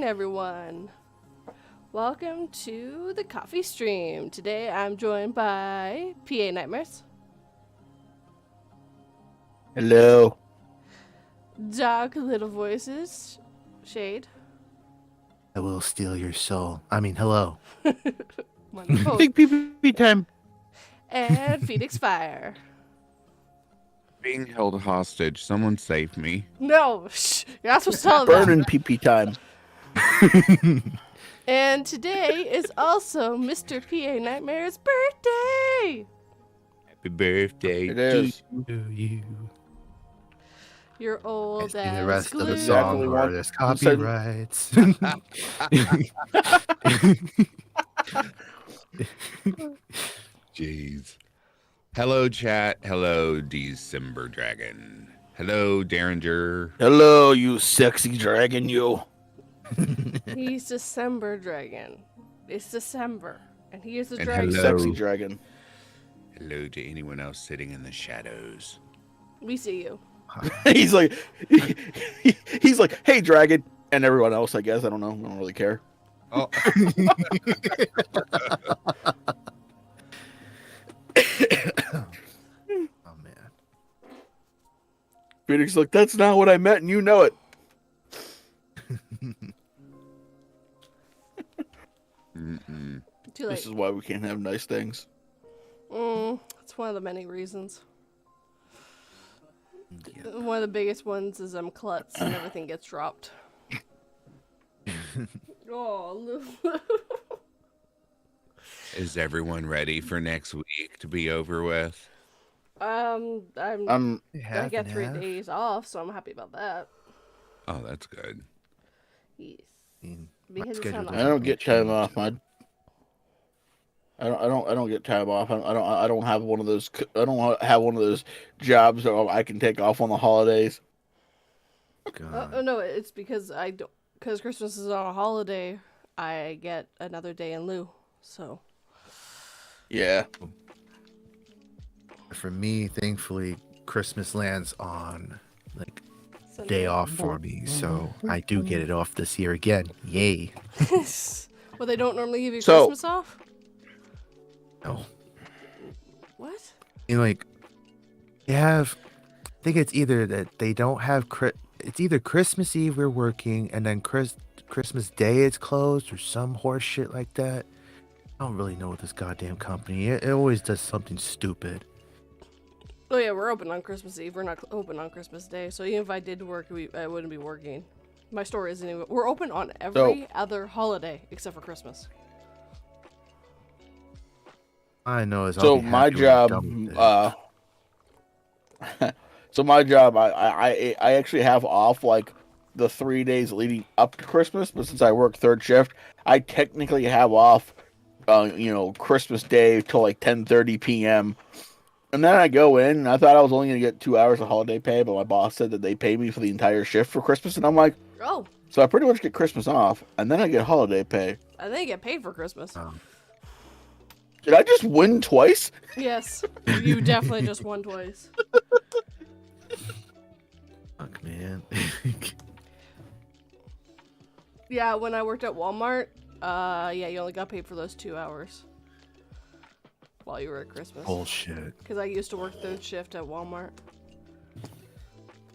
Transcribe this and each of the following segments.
everyone. Welcome to the coffee stream. Today I'm joined by PA Nightmares. Hello. Dark Little Voices. Shade. I will steal your soul. I mean, hello. Wonderful. Big pee time. And Phoenix Fire. Being held hostage. Someone save me. No, shh, you're not supposed to tell them. Burning pee time. And today is also Mr. PA Nightmare's birthday. Happy birthday It is. Do you? You're old The as rest of the glue. Exactly song what are there's you said. copyrights. Jeez. Hello, chat. Hello, December Dragon. Hello, Derringer. Hello, you sexy dragon, you. He's December Dragon. It's December, and he is a And dragon. hello. Sexy dragon. Hello to anyone else sitting in the shadows. We see you. he's like, he's like, hey, dragon, and everyone else. I guess I don't know. I don't really care. Oh, Oh man. Phoenix is like, that's not what I meant, and you know it. mm-mm. Too late. This is why we can't have nice things. It's one of the many reasons. Yeah. One of the biggest ones is klutz and everything gets dropped. Oh, Is everyone ready for next week to be over with? I Half get and 3 half. days off, so I'm happy about that. Oh, that's good. Yes. I mean, Because my it's schedule not I doesn't don't get time change. off, man. I don't get time off. I don't have one of those. I don't have one of those jobs that I can take off on the holidays. God. Oh no, it's because I don't. Because Christmas is on a holiday, I get another day in lieu. So Yeah. For me, thankfully, Christmas lands on like Sunday. day off for me, so I do get it off this year again. Yay! Well, they don't normally give you So- Christmas off. No, What? you know, like they have. I think it's either that they don't have. It's either Christmas Eve we're working, and then Christmas Day it's closed, or some horse shit like that. I don't really know what this goddamn company. It always does something stupid. Oh yeah, we're open on Christmas Eve. We're not open on Christmas Day. So even if I did work, I wouldn't be working. My store isn't even. We're open on every other holiday except for Christmas. I know is So my job, so my job, I actually have off like the 3 days leading up to Christmas, but since I work third shift, I technically have off, Christmas Day till like 10:30 p.m. And then I go in, and I thought I was only gonna get 2 hours of holiday pay, but my boss said that they pay me for the entire shift for Christmas, and I'm like, Oh, so I pretty much get Christmas off, and then I get holiday pay. I think I get paid for Christmas. Did I just win twice? Yes, you definitely just won twice. Fuck, man. Yeah, when I worked at Walmart, yeah, you only got paid for those 2 hours while you were at Christmas. Bullshit. Because I used to work third shift at Walmart.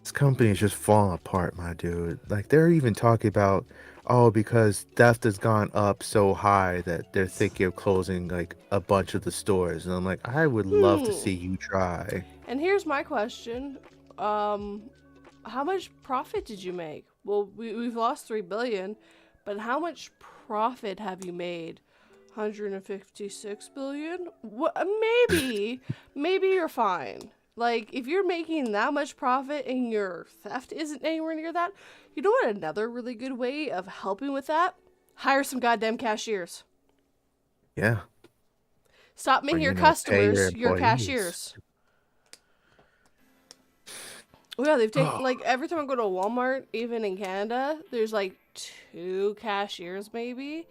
This company is just falling apart, my dude. Like they're even talking about, oh, because theft has gone up so high that they're thinking of closing like a bunch of the stores. And I'm like, I would love to see you try. And here's my question: how much profit did you make? Well, we've lost $3 billion, but how much profit have you made? 156 billion? What? Maybe you're fine. Like, if you're making that much profit and your theft isn't anywhere near that, you know what another really good way of helping with that? Hire some goddamn cashiers. Yeah. Stop making Or, your you know, pay customers your employees. cashiers. Oh yeah, they've taken, like, every time I go to Walmart, even in Canada, there's like 2 cashiers maybe,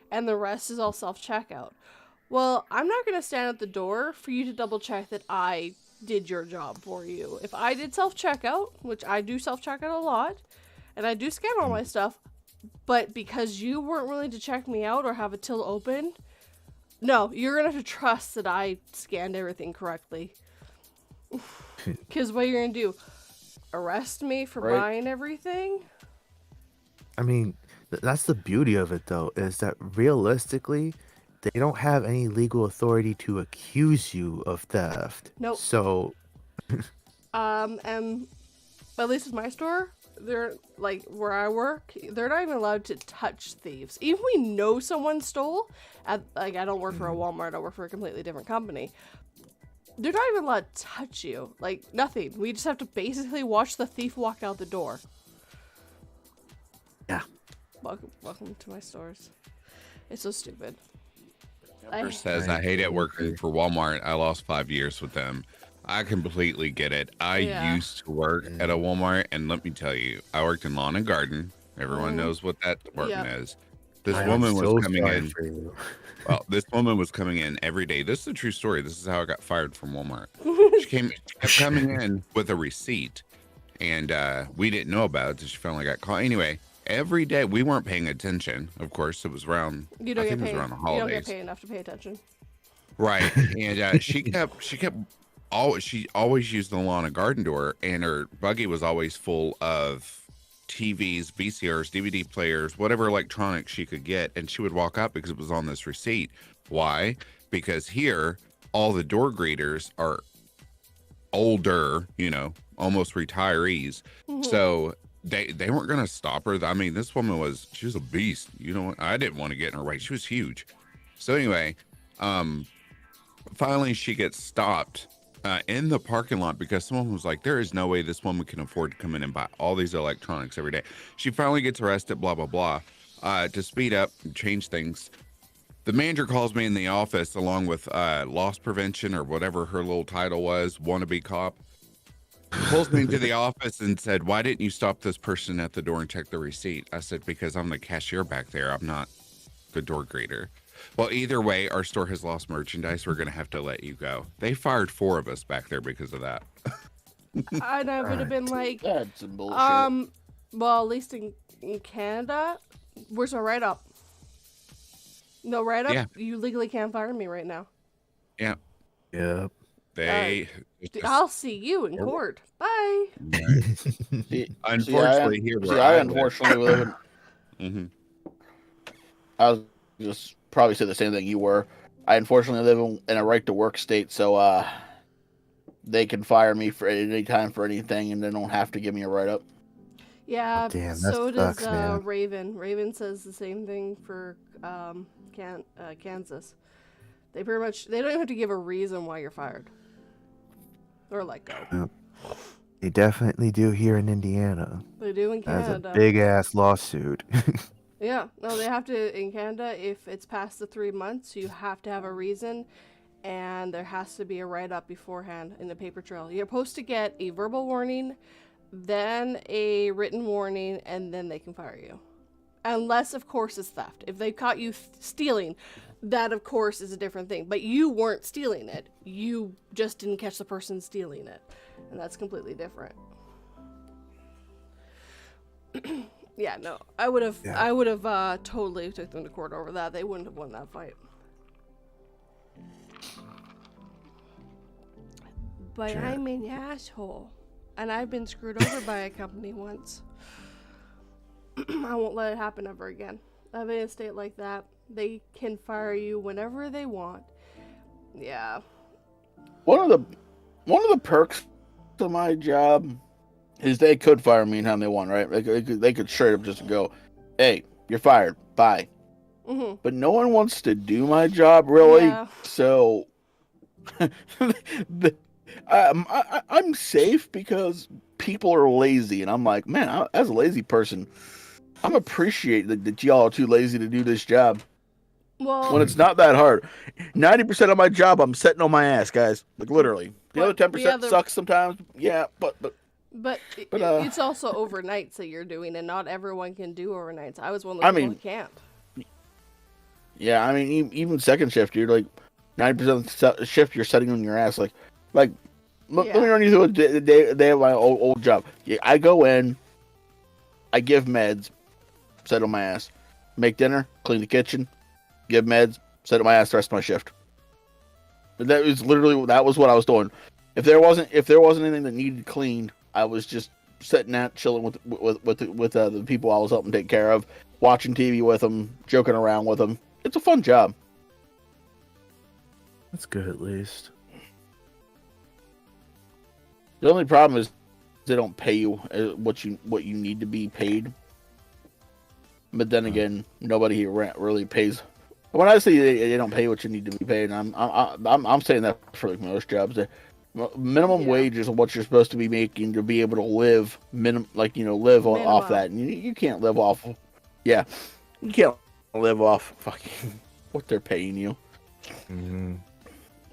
and the rest is all self-checkout. Well, I'm not going to stand at the door for you to double check that I did your job for you. If I did self-checkout, which I do self-checkout a lot, and I do scan all my stuff, but because you weren't willing to check me out or have a till open, no, you're gonna have to trust that I scanned everything correctly. Because what you're gonna do, arrest me for Right. buying everything? I mean, that's the beauty of it, though, is that realistically, they don't have any legal authority to accuse you of theft. Nope. So, And at least in my store, they're like where I work, they're not even allowed to touch thieves. Even if we know someone stole, like I don't work for a Walmart, I work for a completely different company. They're not even allowed to touch you. Like nothing. We just have to basically watch the thief walk out the door. yeah. Welcome to my stores. It's so stupid. Amber says, I hate it working for Walmart. I lost 5 years with them. I completely get it. I Yeah. used to work at a Walmart, and let me tell you, I worked in lawn and garden. Everyone knows what that department is. This I am woman was so coming sorry in. for you. Well, this woman was coming in every day. This is a true story. This is how I got fired from Walmart. She kept coming in with a receipt, and we didn't know about it until she finally got caught. Anyway, every day we weren't paying attention. Of course, it was around. You don't I get think it paid. was around the You don't holidays. get paid enough to pay attention. Right. And she always used the lawn and garden door, and her buggy was always full of TVs, VCRs, DVD players, whatever electronics she could get. And she would walk out because it was on this receipt. Why? Because here, all the door greeters are older, almost retirees. So they weren't going to stop her. I mean, this woman she was a beast. I didn't want to get in her way. She was huge. So anyway, finally she gets stopped in the parking lot because someone was like, there is no way this woman can afford to come in and buy all these electronics every day. She finally gets arrested, blah, blah, blah. To speed up and change things, the manager calls me in the office along with loss prevention or whatever her little title was, wannabe cop. Pulls me into the office and said, why didn't you stop this person at the door and check the receipt? I said, because I'm the cashier back there. I'm not the door greeter. Well, either way, our store has lost merchandise. We're going to have to let you go. They fired 4 of us back there because of that. And I would have been like, That's some bullshit. well, at least in Canada, where's my write-up? No write-up? Yeah. You legally can't fire me right now. Yeah. Yep. I'll see you in court. Bye. Unfortunately, here where I I unfortunately live in. I was just probably say the same thing you were. I unfortunately live in a right to work state, so they can fire me for any time for anything, and they don't have to give me a write up. Yeah, Damn, that so sucks, does man. Raven. Raven says the same thing for Kansas. They pretty much don't even have to give a reason why you're fired or let go. They definitely do here in Indiana. They do in That's Canada. a big ass lawsuit. Yeah, no, they have to in Canada. If it's past the 3 months, you have to have a reason, and there has to be a write-up beforehand in the paper trail. You're supposed to get a verbal warning, then a written warning, and then they can fire you. Unless, of course, it's theft. If they caught you stealing, that, of course, is a different thing. But you weren't stealing it. You just didn't catch the person stealing it. And that's completely different. Yeah, no. I would have totally took them to court over that. They wouldn't have won that fight. But Sure. I'm an asshole. And I've been screwed over by a company once. I won't let it happen ever again. I'm in a state like that. They can fire you whenever they want. Yeah. One of the perks of my job is they could fire me anytime they want, right? They could straight up just go, "Hey, you're fired. Bye." Mm-hmm. But no one wants to do my job, really. Yeah. So I'm safe because people are lazy, and I'm like, man, as a lazy person, I'm appreciate that y'all are too lazy to do this job Well, when it's not that hard. 90% of my job, I'm sitting on my ass, guys. Like literally. The But other 10% sucks sometimes. Yeah, but it's also overnights that you're doing, and not everyone can do overnights. I was one of those people who can't. yeah, I mean, even second shift, you're like 90% of the shift, you're sitting on your ass. Like, let me run you through the day of my old job. Yeah, I go in, I give meds, sit on my ass. Make dinner, clean the kitchen, give meds, sit on my ass the rest of my shift. But that was what I was doing. If there wasn't anything that needed cleaned, I was just sitting out chilling with the people I was helping take care of, watching TV with them, joking around with them. It's a fun job. That's good at least. The only problem is they don't pay you what you need to be paid. But then again, nobody here really pays. When I say they don't pay what you need to be paid, I'm saying that for like most jobs. Minimum wage is what you're supposed to be making to be able to live off that. And you can't live off. Yeah, you can't live off fucking what they're paying you. Mm-hmm.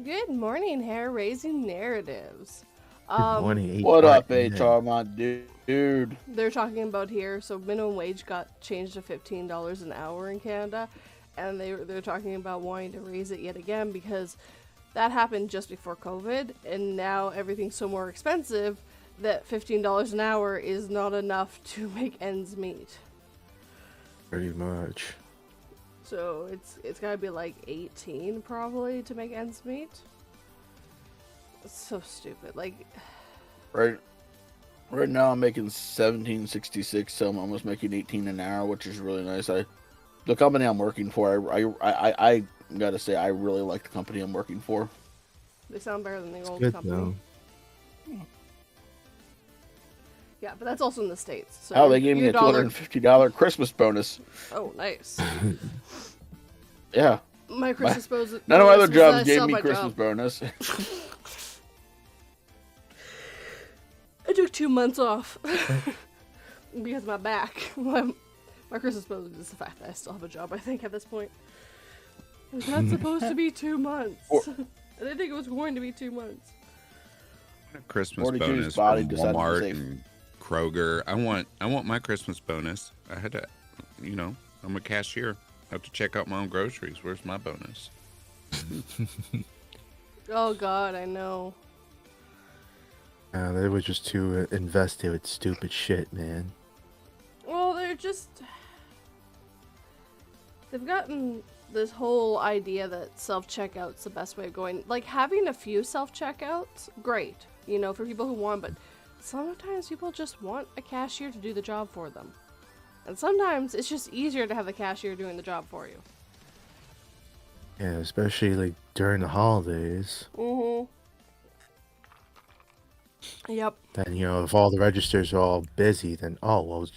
Good morning, hair raising narratives. Good morning, What up, HR, my dude? They're talking about here, so minimum wage got changed to $15 an hour in Canada, and they're talking about wanting to raise it yet again because that happened just before COVID, and now everything's so more expensive that $15 an hour is not enough to make ends meet. Pretty much. So it's gotta be like 18 probably to make ends meet. It's so stupid. Like, right now I'm making $17.66, so I'm almost making 18 an hour, which is really nice. The company I'm working for, I gotta say, I really like the company I'm working for. they sound better than the old Good company. though. Yeah, but that's also in the States. So Oh, they gave me your a dollar- $250 Christmas bonus. Oh, nice. Yeah. My Christmas bonus. None of my other was that I jobs gave sell me my Christmas job. bonus. I took 2 months off because of my back. My Christmas bonus is the fact that I still have a job, I think, at this point. It's not supposed to be 2 months. I didn't think it was going to be 2 months. A Christmas 42's bonus body from decided to Walmart say- and Kroger. I want my Christmas bonus. I had to, I'm a cashier. I have to check out my own groceries. Where's my bonus? Oh God, I know. They were just too invested with stupid shit, man. Well, they've gotten this whole idea that self-checkout's the best way of going. Like, having a few self-checkouts, great, for people who want, but sometimes people just want a cashier to do the job for them. And sometimes it's just easier to have the cashier doing the job for you. Yeah, especially like during the holidays. Mm-hmm. Yep. Then if all the registers are all busy, then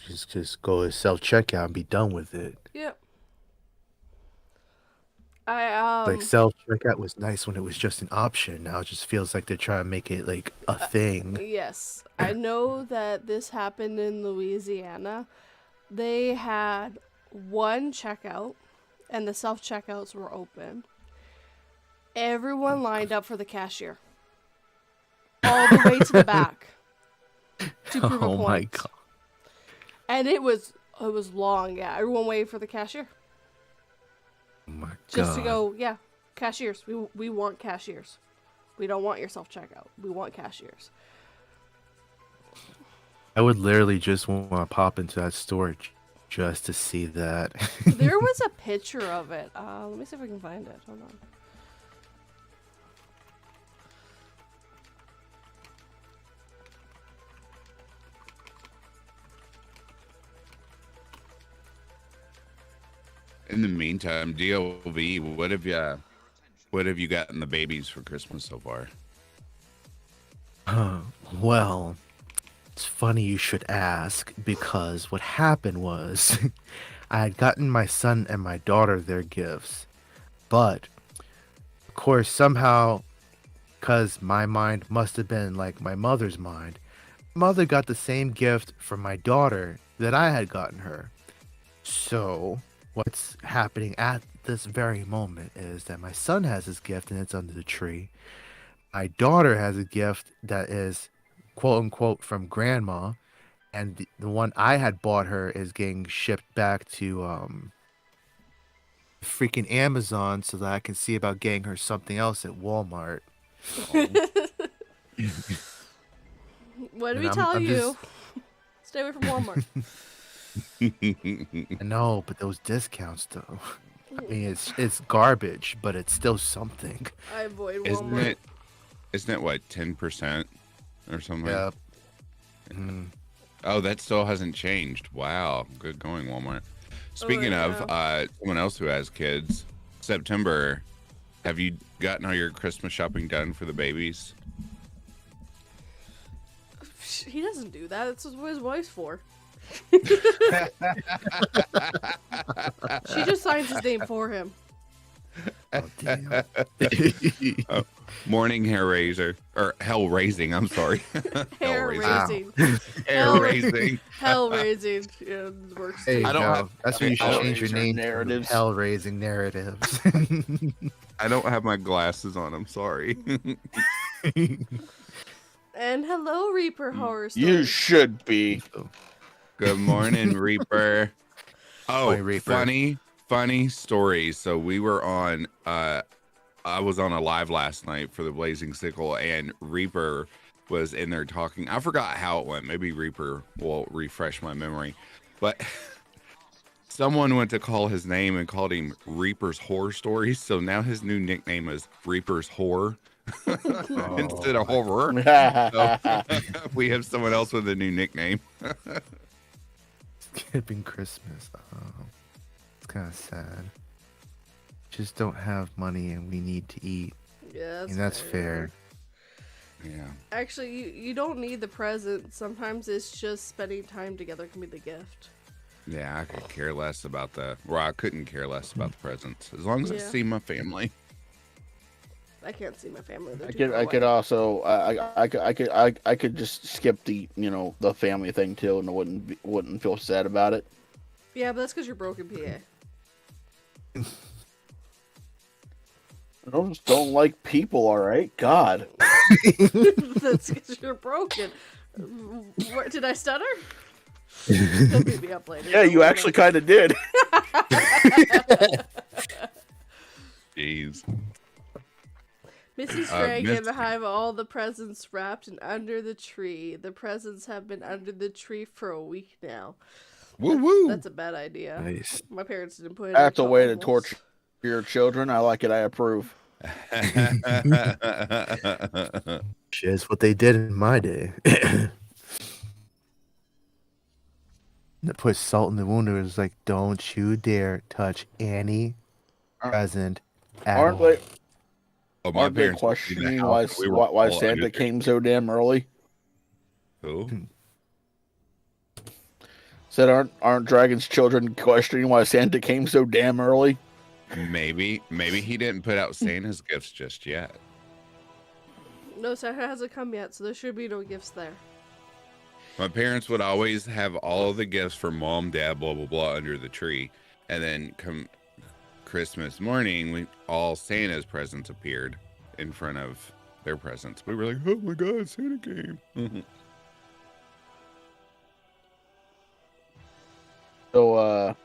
just go to self checkout and be done with it. Yep. Like self checkout was nice when it was just an option. Now it just feels like they're trying to make it like a thing. Yes. I know that this happened in Louisiana. They had one checkout, and the self-checkouts were open. Everyone lined up for the cashier. All the way to the back. To prove a point. Oh my god. And it was long, yeah. Everyone waited for the cashier. Oh my god. Just to go, yeah, cashiers. We want cashiers. We don't want your self-checkout. We want cashiers. I would literally just want to pop into that store just to see that. There was a picture of it. Let me see if I can find it. Hold on. In the meantime, DOV, what have you gotten the babies for Christmas so far? Well, it's funny you should ask, because what happened was I had gotten my son and my daughter their gifts, but of course somehow, because my mind must have been like my mother's mind, mother got the same gift from my daughter that I had gotten her. So what's happening at this very moment is that my son has his gift and it's under the tree. My daughter has a gift that is quote unquote from grandma, and the one I had bought her is getting shipped back to freaking Amazon so that I can see about getting her something else at Walmart. What did And we I'm tell you? just- Stay away from Walmart. I know, but those discounts though. I mean, it's garbage, but it's still something. I avoid Isn't Walmart. it what, 10% or something? Yep. Mm. Oh, that still hasn't changed. Wow. Good going, Walmart. Speaking of someone else who has kids, September, have you gotten all your Christmas shopping done for the babies? He doesn't do that. That's what his wife's for. She just signs his name for him. Oh, damn. Morning hair raiser. Or hell raising, I'm sorry. Hair raising. raising. Hair raising. Hell raising. Yeah, it works. There you I don't go. have- That's what you should change your Hellraiser name narratives. to. Hell-raising narratives. I don't have my glasses on, I'm sorry. And hello, Reaper Horror Story. You should be. Good morning, Reaper. Oh, Morning, Reaper. funny story. So we were on I was on a live last night for the Blazing Sickle, and Reaper was in there talking. I forgot how it went. Maybe Reaper will refresh my memory. But someone went to call his name and called him Reaper's Horror Stories. So now his new nickname is Reaper's Horror instead of Horror. So we have someone else with a new nickname. Skipping Christmas. Oh, it's kind of sad. Just don't have money and we need to eat. Yeah, And that's fair. Yeah. Actually, you don't need the present. Sometimes it's just spending time together can be the gift. Yeah, I could care less about I couldn't care less about the presents as long as I Yeah. see my family. I can't see my family. They're I too could, far I could away. also, I could just skip the, the family thing too, and I wouldn't feel sad about it. Yeah, but that's because you're broken, PA. I just don't like people. All right, God. That's because you're broken. Did I stutter? He'll beat me up later. Yeah, Don't you worry actually about kind of did. Jeez. it. Missy's dragging Miss- and have all the presents wrapped and under the tree. The presents have been under the tree for a week now. Woo woo. That's a bad idea. Nice. My parents didn't put it. That's a until way to almost. torture your children. I like it. I approve. Shit's what they did in my day. That put salt in the wound. It was like, don't you dare touch any present at Aren't all. they? Oh, my Aren't they parents would leave the questioning house why and we were why all Santa under came so damn early? Who? Said aren't Dragon's children questioning why Santa came so damn early? Maybe he didn't put out Santa's gifts just yet. No, Santa hasn't come yet, so there should be no gifts there. My parents would always have all of the gifts for mom, dad, blah blah blah under the tree, and then come Christmas morning, all Santa's presents appeared in front of their presents. We were like, "Oh my God, Santa came!" So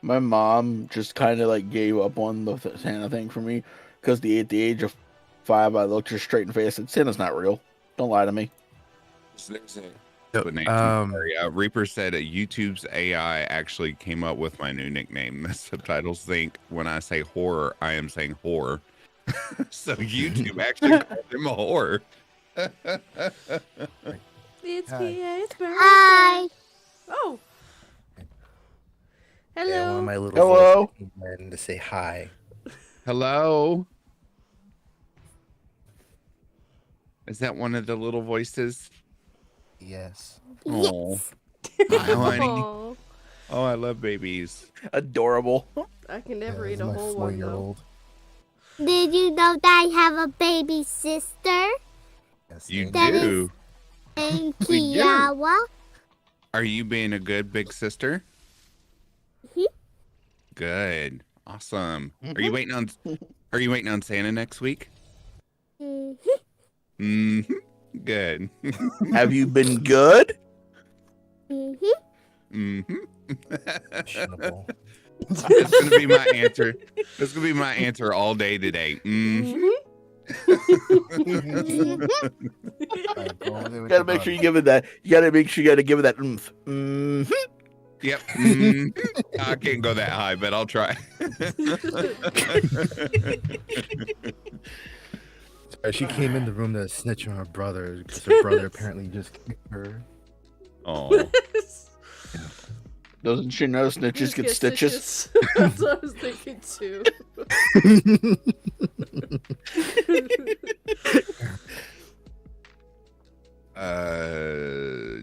my mom just kind of like gave up on the Santa thing for me because at the age of 5, I looked her straight in the face and said, Santa's not real. Don't lie to me. But Reaper said YouTube's AI actually came up with my new nickname. The subtitles think when I say horror, I am saying whore. So YouTube actually called him a whore. It's Hi. PA's birthday. Hi. Oh. Yeah, Hello. one of my little Hello. voices came in to say hi. Hello. Is that one of the little voices? Yes. Oh, hi, honey. Aw, Oh, I love babies. Adorable. I can never That's eat a my whole one though. 4-year-old. Did you know that I have a baby sister Yes, You thank do. named We do. Kiawa? Are you being a good big sister? Mhm. Good. Awesome. Are you waiting on Santa next week? Mhm. Good. Have you been good? Mhm. Questionable. That's gonna be my answer. That's gonna be my answer all day today. Mhm. Alright, go over there with Gotta your make sure you bun. give it that. You gotta make sure you gotta give it that oomph. Yep. I can't go that high, but I'll try. She came in the room to snitch on her brother because her brother apparently just kicked her. Oh. Doesn't she know snitches get stitches? That's what I was thinking too.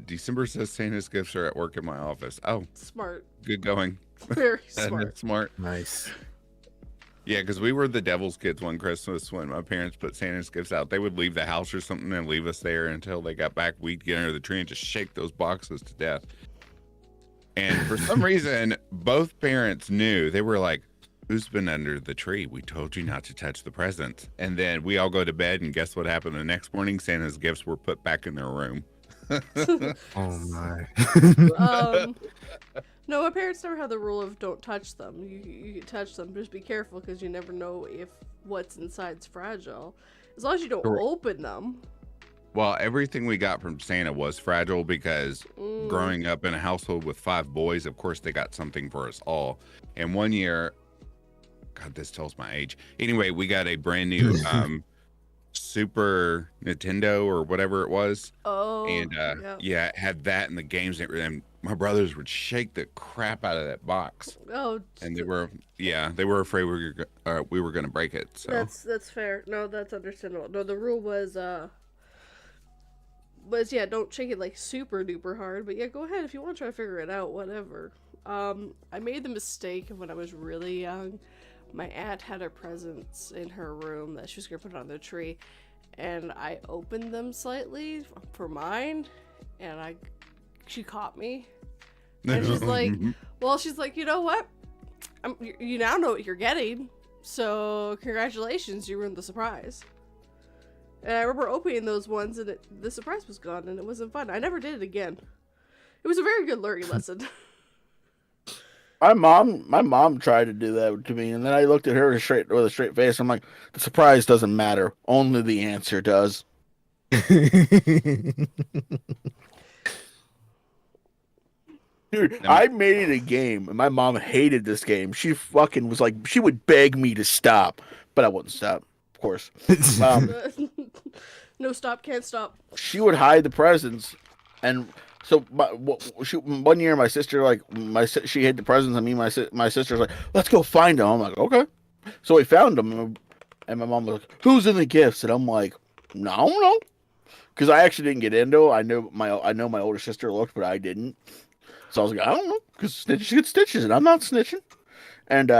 December says Santa's gifts are at work in my office. Oh, Smart. good going. Very That smart. is smart. Nice. Yeah, because we were the devil's kids one Christmas when my parents put Santa's gifts out. They would leave the house or something and leave us there until they got back. We'd get under the tree and just shake those boxes to death. And for some reason, both parents knew. They were like, who's been under the tree? We told you not to touch the presents. And then we all go to bed, and guess what happened the next morning? Santa's gifts were put back in their room. Oh my. No, my parents never had the rule of don't touch them. You can touch them, just be careful because you never know if what's inside's fragile. As long as you don't open them. Well, everything we got from Santa was fragile because growing up in a household with 5 boys, of course, they got something for us all. And one year, God, this tells my age. Anyway, we got a brand new Super Nintendo or whatever it was. Oh, And yeah, it had that and the games. And my brothers would shake the crap out of that box. Oh, And they were afraid we were going to break it. So that's fair. No, that's understandable. No, the rule was yeah, don't shake it like super duper hard. But yeah, go ahead if you want to try to figure it out. Whatever. I made the mistake when I was really young. My aunt had her presents in her room that she was gonna put on the tree, and I opened them slightly for mine, and she caught me. And she's like, well, she's like, you know what? You now know what you're getting, so congratulations, you ruined the surprise. And I remember opening those ones, and the surprise was gone, and it wasn't fun. I never did it again. It was a very good learning lesson. My mom tried to do that to me, and then I looked at her with a straight face. I'm like, the surprise doesn't matter. Only the answer does. Dude, I made it a game, and my mom hated this game. She fucking was like, she would beg me to stop, but I wouldn't stop, of course. No stop, can't stop. She would hide the presents, and so one year my sister she hid the presents, and my sister's like, let's go find them. I'm like, okay. So we found them, and my mom was like, who's in the gifts? And I'm like, no, because I actually didn't get into it. I know my older sister looked, but I didn't. So I was like, I don't know, because snitches get stitches, and I'm not snitching. And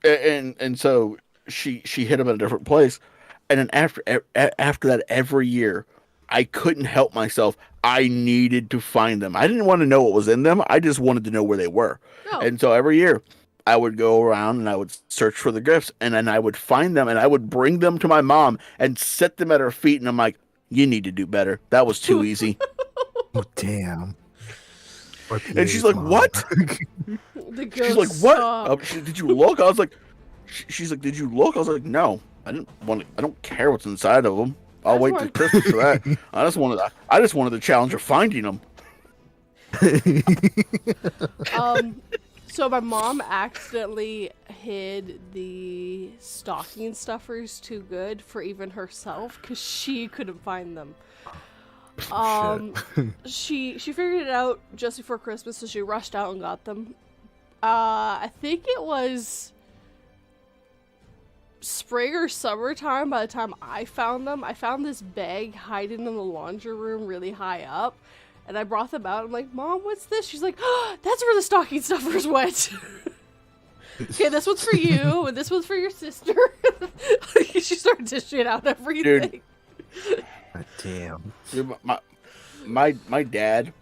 and so she hid them at a different place, and then after that, every year, I couldn't help myself. I needed to find them. I didn't want to know what was in them. I just wanted to know where they were. Oh. And so every year, I would go around and I would search for the gifts, and then I would find them, and I would bring them to my mom and set them at her feet, and I'm like, you need to do better. That was too easy. Oh, damn. And she's like, what? She's like, what? Did you look? I was like, she's like, did you look? I was like, no, I don't care what's inside of them. I'll wait till Christmas for that. I just wanted the challenge of finding them. So my mom accidentally hid the stocking stuffers too good for even herself because she couldn't find them. She figured it out just before Christmas, so she rushed out and got them. I think it was spring or summertime by the time I found them. I found this bag hiding in the laundry room really high up, and I brought them out. I'm like, Mom, what's this? She's like, oh, that's where the stocking stuffers went. Okay, this one's for you, and this one's for your sister. She started dishing out everything. Dude. God damn. Dude, my dad,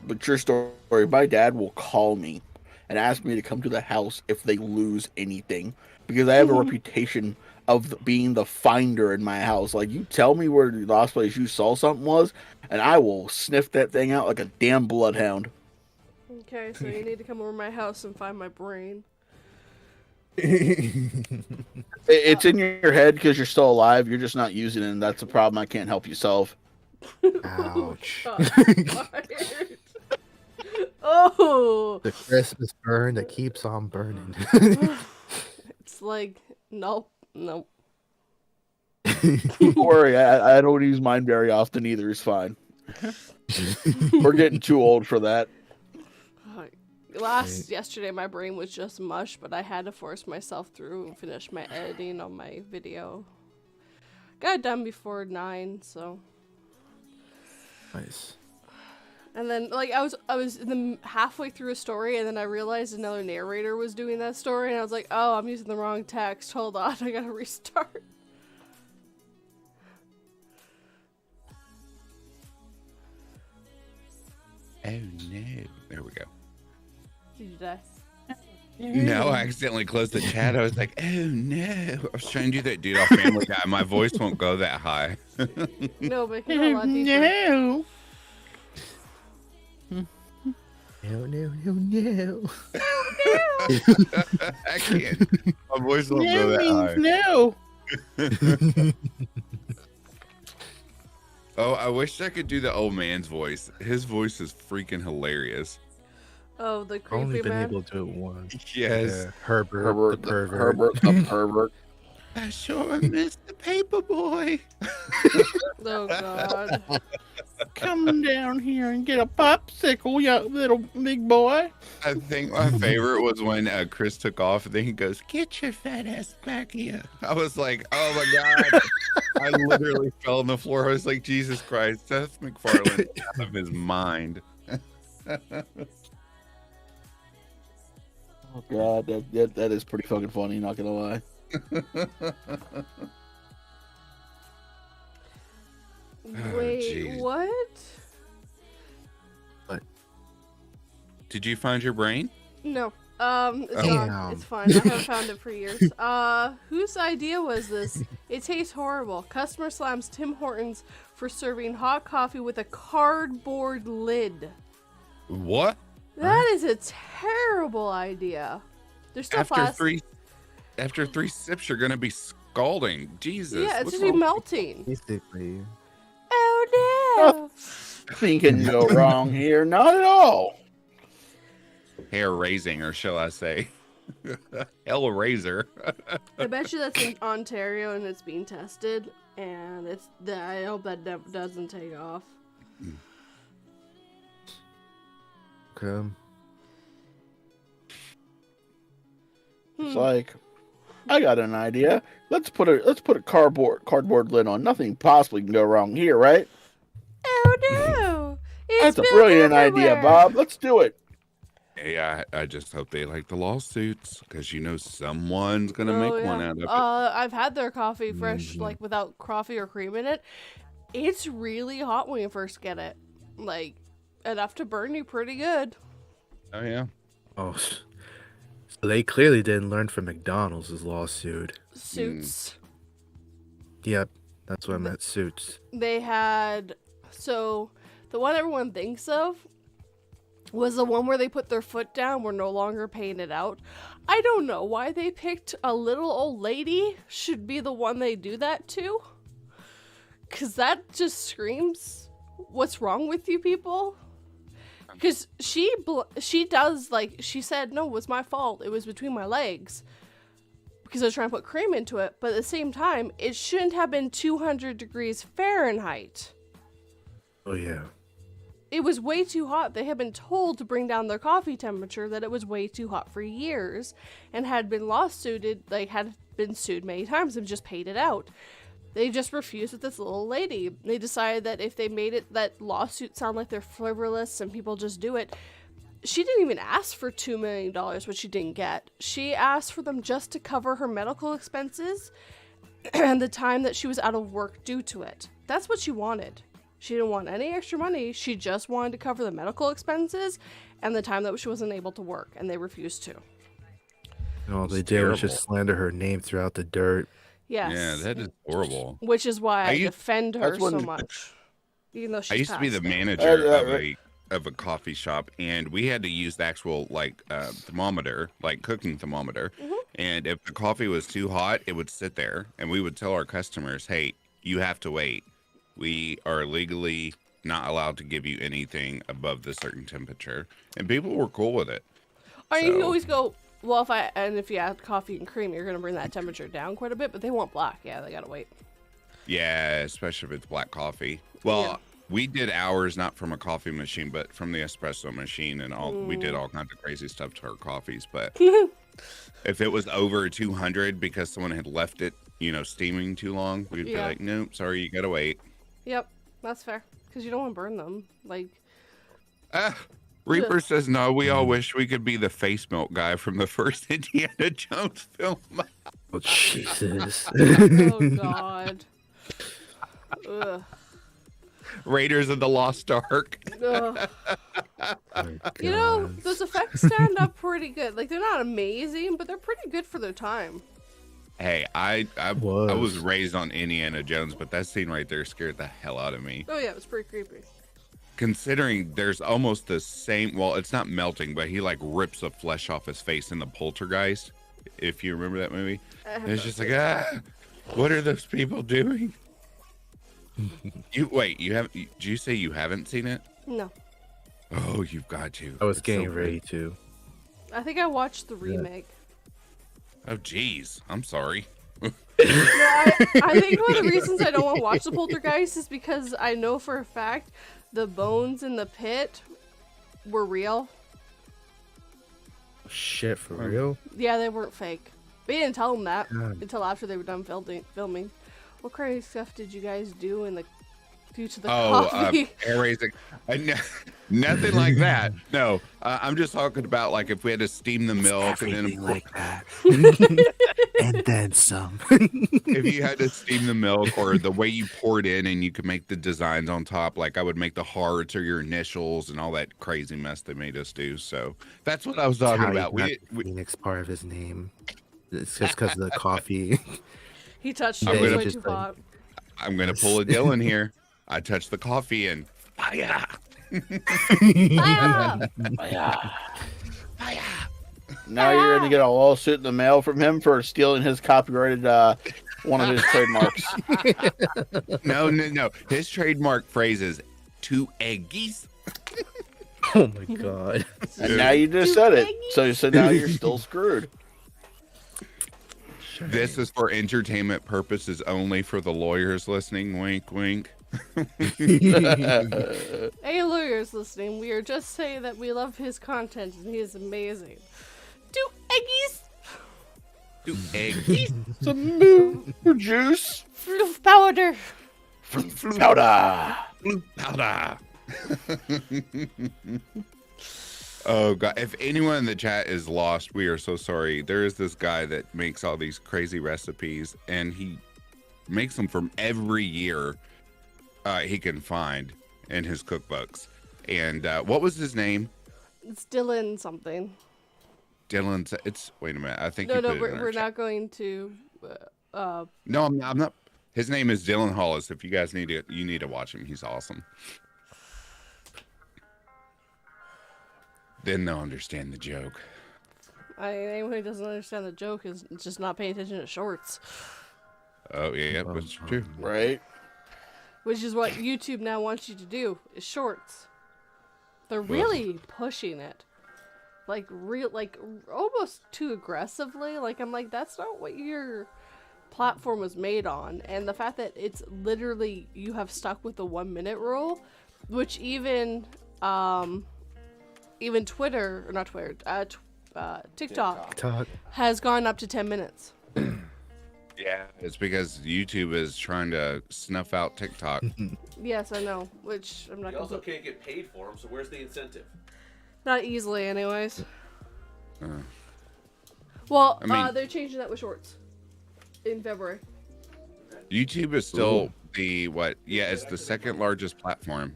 but true story, my dad will call me and ask me to come to the house if they lose anything, because I have a reputation of being the finder in my house. Like, you tell me where the last place you saw something was, and I will sniff that thing out like a damn bloodhound. Okay, so you need to come over to my house and find my brain. It's in your head because you're still alive. You're just not using it, and that's a problem I can't help you solve. Ouch. Oh, The Christmas burn that keeps on burning. it's like nope, nope. Don't worry, I don't use mine very often either. It's fine. We're getting too old for that. Yesterday, my brain was just mush, but I had to force myself through and finish my editing on my video. Got it done before 9, so. Nice. And then, like, I was halfway through a story, and then I realized another narrator was doing that story, and I was like, oh, I'm using the wrong text. Hold on, I gotta restart. Oh no! There we go. Did you die? No, I accidentally closed the chat. I was like, oh no! I was trying to do that dude off Family Guy. My voice won't go that high. No, but you know a lot deeper. No. I can't. My voice won't go that high. No. Oh, I wish I could do the old man's voice. His voice is freaking hilarious. Oh, the I've creepy only been man. able to do it once. Yes. Yeah, Herbert the pervert. Herbert the pervert. I sure miss the paper boy. Oh God. Come down here and get a popsicle, you little big boy. I think my favorite was when Chris took off and then he goes, "Get your fat ass back here." I was like, oh my God. I literally fell on the floor. I was like, Jesus Christ, Seth MacFarlane out of his mind. Oh God, that is pretty fucking funny. Not gonna lie. Wait, jeez. what? Did you find your brain? No. It's Oh. gone. Damn. It's fine. I haven't found it for years. Whose idea was this? It tastes horrible. Customer slams Tim Hortons for serving hot coffee with a cardboard lid. What? That is a terrible idea. There's still After three sips, you're gonna be scalding. Jesus. Yeah, it's what's just be wrong? melting. Basically. Oh no! Nothing can go wrong here. Not at all. Hair raising, or shall I say, hell razor. I bet you that's in Ontario and it's being tested, and I hope that doesn't take off. Okay. It's like, I got an idea. Let's put a cardboard lid on. Nothing possibly can go wrong here, right? Oh no! It's That's a spilled brilliant idea, everywhere. Bob. Let's do it. Yeah, I just hope they like the lawsuits, because someone's gonna Oh, make yeah. one out of it. I've had their coffee fresh, Mhm. like without coffee or cream in it. It's really hot when you first get it, like enough to burn you pretty good. Oh yeah. Oh, so they clearly didn't learn from McDonald's lawsuit. Suits. Yep, that's what I meant. Suits. They had the one everyone thinks of was the one where they put their foot down, were no longer paying it out. I don't know why they picked a little old lady should be the one they do that to. Cause that just screams, what's wrong with you people? Cause she does, like, she said, no, it was my fault. It was between my legs. Because I was trying to put cream into it. But at the same time, it shouldn't have been 200 degrees Fahrenheit. Oh yeah. It was way too hot. They had been told to bring down their coffee temperature, that it was way too hot for years, and had been had been sued many times and just paid it out. They just refused with this little lady. They decided that if they made it that lawsuit sound like they're frivolous and people just do it. She didn't even ask for $2 million, which she didn't get. She asked for them just to cover her medical expenses and the time that she was out of work due to it. That's what she wanted. She didn't want any extra money. She just wanted to cover the medical expenses and the time that she wasn't able to work, and they refused to. All they It's did was terrible. just slander her name throughout the dirt. Yes. Yeah, that is horrible. Which is why I used- defend her That's so when- much. Even though she's I used to be the passed now. manager of a coffee shop, and we had to use the actual thermometer, like cooking thermometer. Mhm. And if the coffee was too hot, it would sit there, and we would tell our customers, "Hey, you have to wait. We are legally not allowed to give you anything above the certain temperature, and people were cool with it. Or you can So- always go, well, if you add coffee and cream, you're going to bring that temperature down quite a bit, but they want black. Yeah, they got to wait. Yeah, especially if it's black coffee. Well, Yeah. we did ours not from a coffee machine, but from the espresso machine, and all. We did all kinds of crazy stuff to our coffees. But if it was over 200 because someone had left it, steaming too long, we'd be Yeah. like, nope, sorry, you gotta wait. Yep, that's fair. Because you don't want to burn them. Like, Reaper says, no, we all wish we could be the face melt guy from the first Indiana Jones film. Oh, Jesus. oh, God. Ugh. Raiders of the Lost Ark. Ugh. Oh, You know, God. those effects stand up pretty good. Like, they're not amazing, but they're pretty good for their time. Hey, I Was. was raised on Indiana Jones, but that scene right there scared the hell out of me. Oh, yeah, it was pretty creepy. Considering there's almost the same, well, it's not melting, but he like rips the flesh off his face in the Poltergeist, if you remember that movie. And it's just like, what are those people doing? Did you say you haven't seen it? No. Oh, you've got to. I was It's getting so ready good. to. I think I watched the remake. Oh, geez. I'm sorry. No, I think one of the reasons I don't want to watch the Poltergeist is because I know for a fact the bones in the pit were real. Shit, for real? Yeah, they weren't fake. We didn't tell them that God. until after they were done filming. What crazy stuff did you guys do due to the Oh, coffee? air raising. Nothing like that. No, I'm just talking about like if we had to steam the milk and then Everything like that. And then some. if you had to steam the milk or the way you pour it in and you could make the designs on top, like I would make the hearts or your initials and all that crazy mess they made us do. So that's what I was talking How he about. got We, the Phoenix part of his name. It's just because of the coffee. He touched I'm it. It was gonna way just too like- hot. I'm going to pull a Dylan here. I touched the coffee and fire. Ah! Yeah. Now you're gonna get a lawsuit in the mail from him for stealing his copyrighted one of his trademarks. No. His trademark phrase is two eggies. Oh my god. And now you just said it. So now you're still screwed. This is for entertainment purposes only for the lawyers listening. Wink, wink. Hey, lawyers listening, we are just saying that we love his content and he is amazing. Do eggies, Two eggies. Some moo juice. floof powder. Powder. Powder. Oh god, if anyone in the chat is lost, we are so sorry. There is this guy that makes all these crazy recipes and he makes them from every year he can find in his cookbooks. And what was his name? It's Dylan something. Dylan. Wait a minute. I think No, you no, put it in our we're chat. not going to. No, I'm not. His name is Dylan Hollis. If you guys need to, you need to watch him. He's awesome. Then they'll understand the joke. Anyone who doesn't understand the joke is just not paying attention to shorts, Oh yeah, that's true. Right. which is what YouTube now wants you to do. Is shorts. They're really pushing it, like almost too aggressively. Like I'm like, that's not what your platform was made on. And the fact that it's literally you have stuck with the 1 minute rule, which even Twitter, or not Twitter, TikTok Talk. has gone up to 10 minutes. Yeah, it's because YouTube is trying to snuff out TikTok. Yes, I know, which I'm not You going also to. can't get paid for them, so where's the incentive? Not easily, anyways. Uh, Well, I mean- they're changing that with shorts in February. YouTube is still the what? Yeah, it's the second largest platform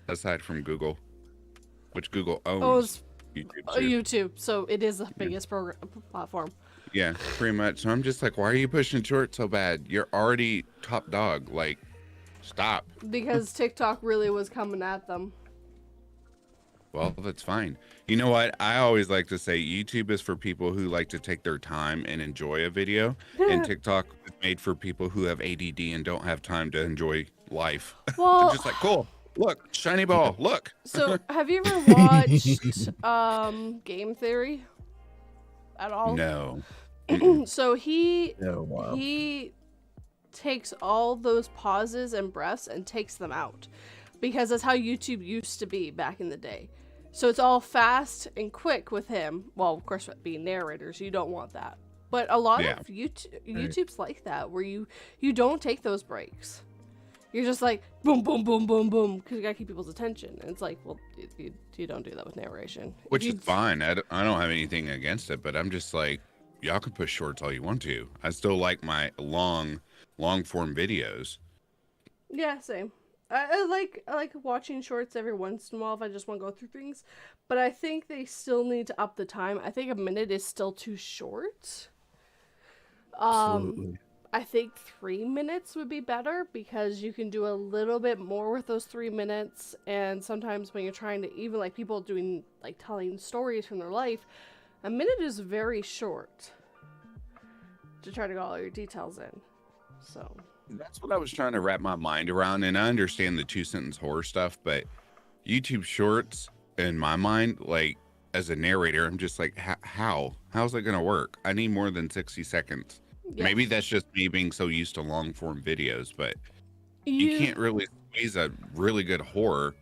aside from Google, which Google owns. Oh, it's YouTube too. YouTube, so it is the biggest platform. Yeah, pretty much. So I'm just like, why are you pushing short so bad? You're already top dog. Like, stop. Because TikTok really was coming at them. Well, that's fine. You know what? I always like to say YouTube is for people who like to take their time and enjoy a video, and TikTok is made for people who have ADD and don't have time to enjoy life. Well, They're just like, cool. Look, shiny ball. Look. So, have you ever watched Game Theory at all? No. So Oh, wow. he takes all those pauses and breaths and takes them out, because that's how YouTube used to be back in the day. So it's all fast and quick with him. Well, of course, being narrators, you don't want that. But a lot of YouTube's like that, where you don't take those breaks. You're just like boom, boom, boom, boom, boom, because you gotta keep people's attention. And it's like, well, you don't do that with narration, Which is fine. I don't have anything against it, but I'm just like, y'all can push shorts all you want to. I still like my long form videos. Yeah, same. I like watching shorts every once in a while if I just want to go through things, but I think they still need to up the time. I think a minute is still too short. Absolutely. I think 3 minutes would be better, because you can do a little bit more with those 3 minutes. And sometimes when you're trying to, even like people doing, like telling stories from their life, a minute is very short to try to get all your details in. So That's what I was trying to wrap my mind around. And I understand the 2-sentence horror stuff, but YouTube shorts, in my mind, like as a narrator, I'm just like, how's it going to work? I need more than 60 seconds. yes. Maybe that's just me being so used to long form videos, but you can't really squeeze a really good horror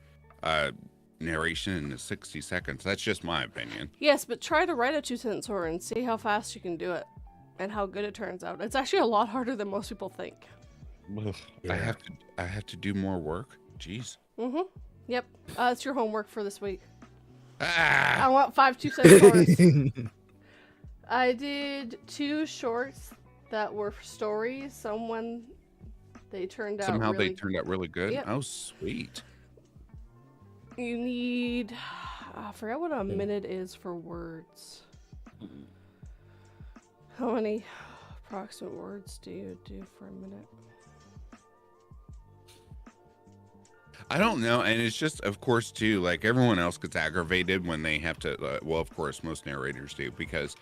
narration into 60 seconds. That's just my opinion. Yes, but try to write a 2-sentence horror and see how fast you can do it and how good it turns out. It's actually a lot harder than most people think. Yeah. I have to do more work. Jeez. Yep. It's your homework for this week. Ah! I want 5 2-sentence horrors. I did 2 shorts that were stories. They turned out Somehow really... they turned out really good. Yep. Oh, sweet. You need... I forgot what a minute is for words. How many approximate words do you do for a minute? I don't know. And it's just, of course, too, like everyone else gets aggravated when they have to, well, of course, most narrators do, because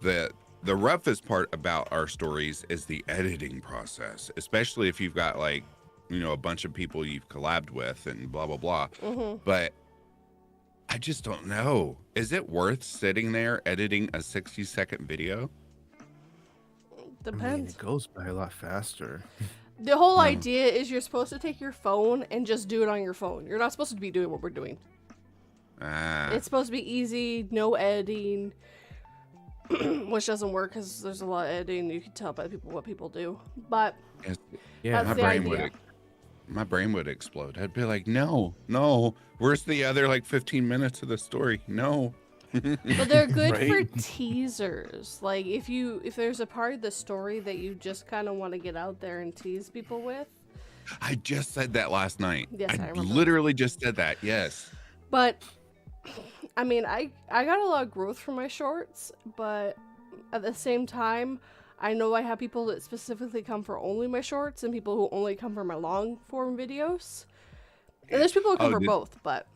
the roughest part about our stories is the editing process, especially if you've got like, a bunch of people you've collabed with and blah, blah, blah. But I just don't know. Is it worth sitting there editing a 60-second video? Depends. I mean, it goes by a lot faster. The whole idea is you're supposed to take your phone and just do it on your phone. You're not supposed to be doing what we're doing. It's supposed to be easy, no editing, which doesn't work because there's a lot of editing. You can tell by people what people do. But Yeah, that's the idea. My brain would explode. I'd be like, no, where's the other like 15 minutes of the story? No. But they're good for teasers. Like if there's a part of the story that you just kind of want to get out there and tease people with. I just said that last night. Yes, I remember. Literally just said that. Yes. But I mean, I got a lot of growth from my shorts, but at the same time, I know I have people that specifically come for only my shorts and people who only come for my long form videos. And there's people who come for both, but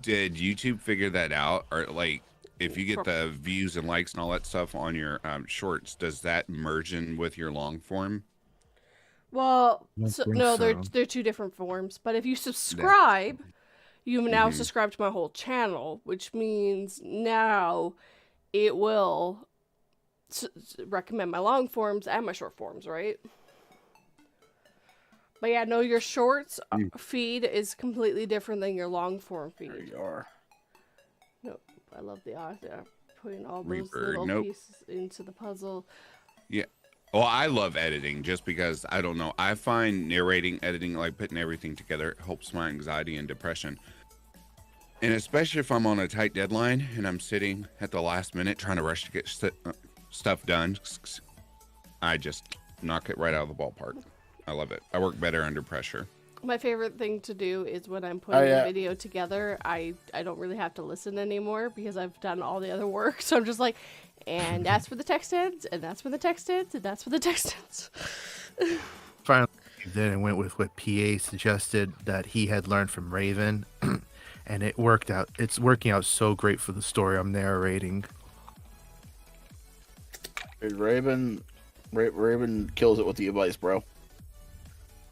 did YouTube figure that out? Or like, if you get the views and likes and all that stuff on your shorts, does that merge in with your long form? Well, no, so. they're 2 different forms. But if you subscribe, you now subscribe to my whole channel, which means now it will recommend my long forms and my short forms, right? But yeah, no, your shorts feed is completely different than your long form feed. There you are. Nope, I love the idea. Putting all those little pieces into the puzzle. Yeah. Well, I love editing just because, I don't know, I find narrating, editing, like putting everything together helps my anxiety and depression. And especially if I'm on a tight deadline and I'm sitting at the last minute trying to rush to get stuff done, I just knock it right out of the ballpark. I love it. I work better under pressure. My favorite thing to do is when I'm putting a video together, I don't really have to listen anymore because I've done all the other work. So I'm just like, and that's where the text ends, and that's where the text ends, and that's where the text ends. Finally, then I went with what PA suggested that he had learned from Raven, and it worked out. It's working out so great for the story I'm narrating. Dude, Raven kills it with the advice, bro.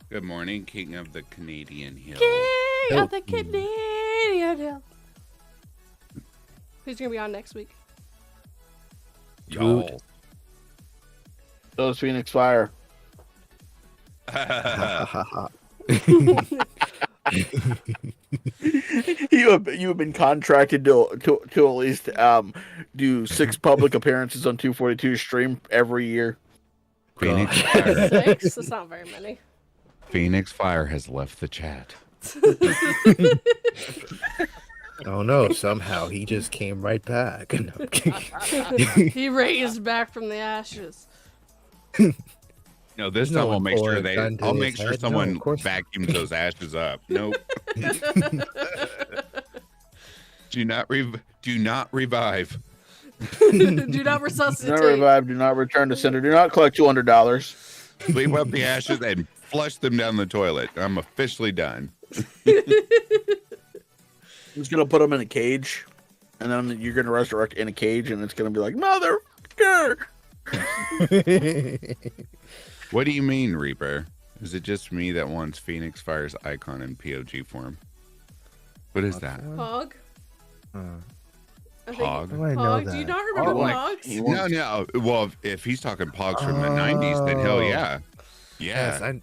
Good morning, King of the Canadian Hills. King of the Canadian Hill. Who's gonna be on next week? Y'all. Those Phoenix Fire. You have been contracted to at least do 6 public appearances on 242 stream every year. Phoenix Fire. 6? That's not very many. Phoenix Fire has left the chat. Oh no! Somehow he just came right back. No, I'm kidding. He raised back from the ashes. No, this No time I'll one make sure poured a gun to I'll his make sure head. No, someone of course not. vacuums those ashes up. Nope. Do not revive. Do not Do not resuscitate. revive. Do not return to sender. Do not collect $200. Sweep up the ashes and flush them down the toilet. I'm officially done. I'm just gonna put them in a cage, and then you're gonna resurrect in a cage, and it's gonna be like motherfucker. What do you mean, Reaper? Is it just me that wants Phoenix Fire's icon in POG form? What is that? Pog? I think- Pog? I know Pog? that. Do you not remember like, Pogs? he No, wants- no. Well, if he's talking Pogs from the 90s, then hell yeah. Yes, Yeah. I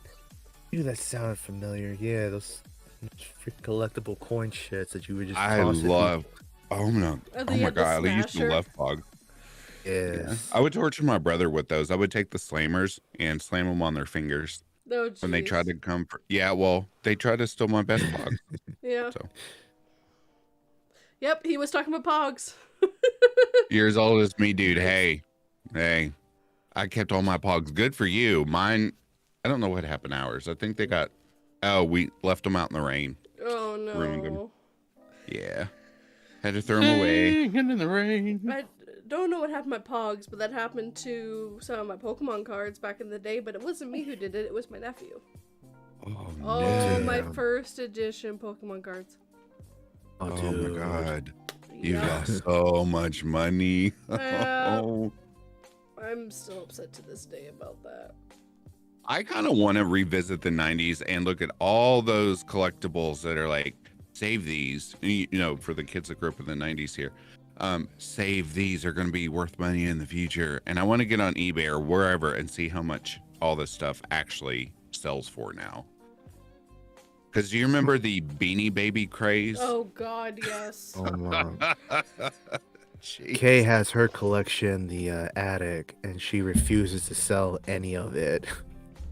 knew that sounded familiar. Yeah, those freaking collectible coin shits that you would just. I toss at love. Oh no. And Oh they my had the god. I used to Smasher. love Pog. people. Yes. I would torture my brother with those. I would take the slammers and slam them on their fingers No, when they jeez. tried to come. Yeah, well, they tried to steal my best Pog. Yeah. So Yep, he was talking about Pogs. years old as me, dude. Hey, I kept all my Pogs. Good for you. Mine. I don't know what happened to ours. I think they got. Oh, we left them out in the rain. Oh Ruined them. no. Yeah, had to throw them away. Hanging in the rain. I don't know what happened to my Pogs, but that happened to some of my Pokemon cards back in the day, but it wasn't me who did it, it was my nephew. Oh Oh, no! my Damn. first edition Pokemon cards. Oh, Oh dude. my god! You Yeah. lost so much money. Yeah. Oh. I'm still upset to this day about that. I kind of want to revisit the 90s and look at all those collectibles that are like, save these, you know, for the kids that grew up in the 90s here. Save these are going to be worth money in the future. And I want to get on eBay or wherever and see how much all this stuff actually sells for now. Because do you remember the Beanie Baby craze? Oh god, yes. Oh, my. Jeez. Kay has her collection in the attic, and she refuses to sell any of it.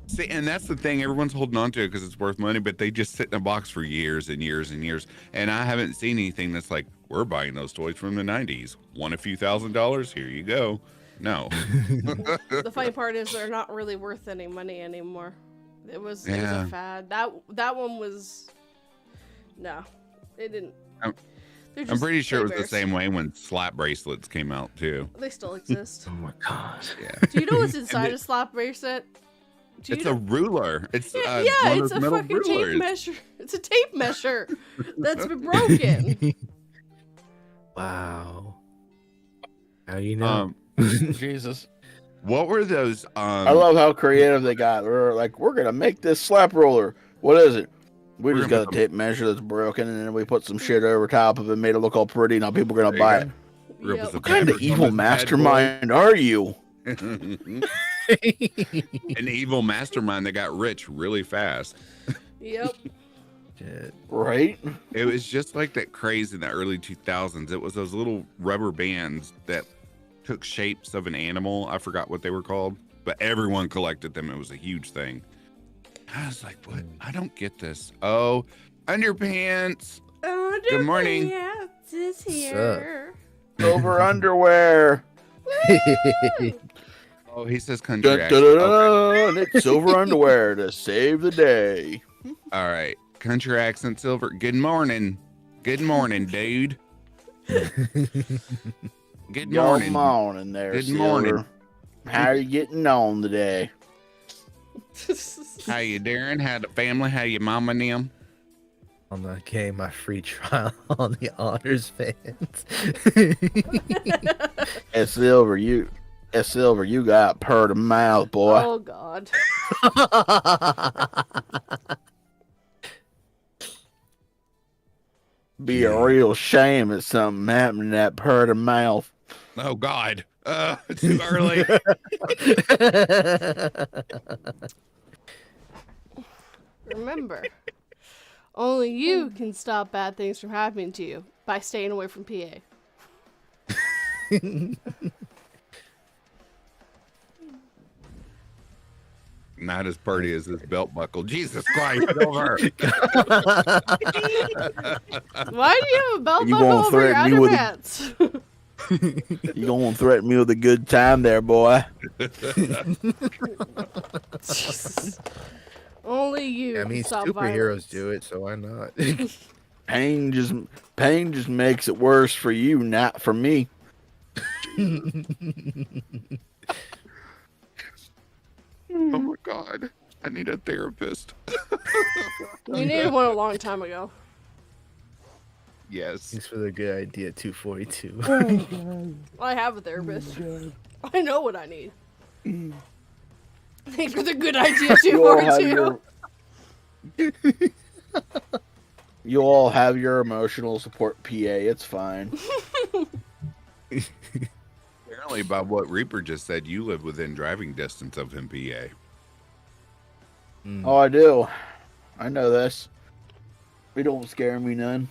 See, and that's the thing. Everyone's holding on to it because it's worth money, but they just sit in a box for years and years and years. And I haven't seen anything that's like, we're buying those toys from the 90s. Want a few $1,000s? Here you go. No. The funny part is they're not really worth any money anymore. It was Yeah. a fad. That one was no. It didn't. I'm- They're I'm just pretty sure it was the bears. same way when slap bracelets came out too. They still exist. Oh my god. Yeah. Do you know what's inside it- a slap bracelet? Do you It's know? a ruler. It's Yeah, one of it's those a metal fucking rulers. tape measure. It's a tape measure that's been broken. Wow. How you know? Jesus. What were those? I love how creative they got. We're like, we're gonna make this slap roller. What is it? We We're just gonna got a put tape measure that's broken, and then we put some shit over top of it, made it look all pretty. Now people are gonna There buy you it. go. Rip Yep. us a What kind of fabric on evil this bad boy. mastermind are you? An evil mastermind that got rich really fast. Yep. Shit. Right? It was just like that craze in the early 2000s. It was those little rubber bands that took shapes of an animal. I forgot what they were called, but everyone collected them. It was a huge thing. I was like, what? I don't get this. Oh, underpants. Good morning. Underpants is up? here. Silver underwear. Oh, he says country Dun, dun, accent. dun, Okay. dun. It's silver underwear to save the day. All right. Country accent silver. Good morning. Good morning, dude. Good morning. morning there, Good Silver. morning. How are you getting on today? How you doing? How the family? How your mama and them? I'm not getting my free trial on the honors fans. Hey, Silver, you got purr to mouth, boy. Oh god. Be a real shame if something happened to that purr of mouth. Oh God. Too early. Remember, only you can stop bad things from happening to you by staying away from PA. Not as pretty as this belt buckle. Jesus Christ, over. Why do you have a belt You buckle gonna over your threaten me with a- underpants? You gonna threaten me with a good time there, boy? Jesus. Only you I can mean, stop superheroes violence. do it, so why not? Pain just makes it worse for you, not for me. Oh my God. I need a therapist. You needed one a long time ago. Yes. Thanks for the good idea, 242. I have a therapist. I know what I need. Thanks for the good idea, You all have 242. your you all have your emotional support PA. It's fine. Apparently, by what Reaper just said, you live within driving distance of him, PA. Oh, I do. I know this. It don't scare me none.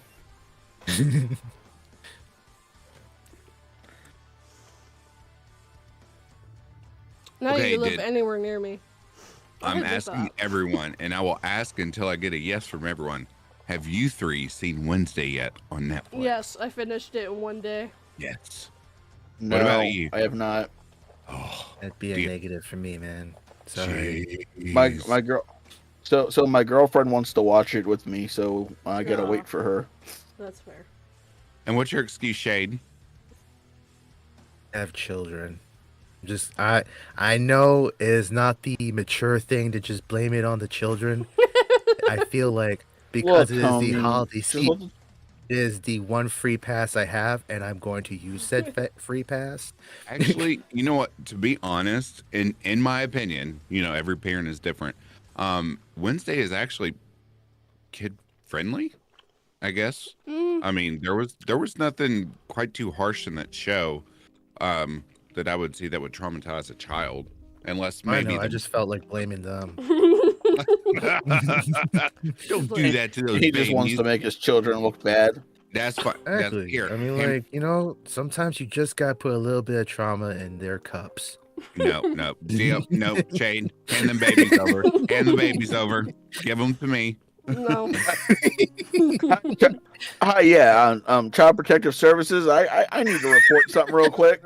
Now Okay, you can live did- anywhere near me. I'm I did asking that. everyone, and I will ask until I get a yes from everyone. Have you three seen Wednesday yet on Netflix? Yes, I finished it in one day. Yes. No, What about you? I have not. Oh, That'd be a Dude. negative for me, man. Sorry. jeez. My girl. So my girlfriend wants to watch it with me, so I gotta Aw. wait for her. That's fair. And what's your excuse, Shade? Have children. Just I know it is not the mature thing to just blame it on the children. I feel like because it is the homie, holiday just season, it is the one free pass I have, and I'm going to use said free pass. Actually, you know what? To be honest, in my opinion, every parent is different. Wednesday is actually kid friendly, I guess. I mean, there was nothing quite too harsh in that show that I would see that would traumatize a child, unless I maybe know. I just felt like blaming them. don't do that to those He babies. just wants to make his children look bad. That's fine. That's Exactly. here. I mean, like, sometimes you just gotta put a little bit of trauma in their cups. No, Shane, hand them babies over. Hand the babies over. Give them to me. No. Hi, yeah, Child Protective Services. I need to report something real quick.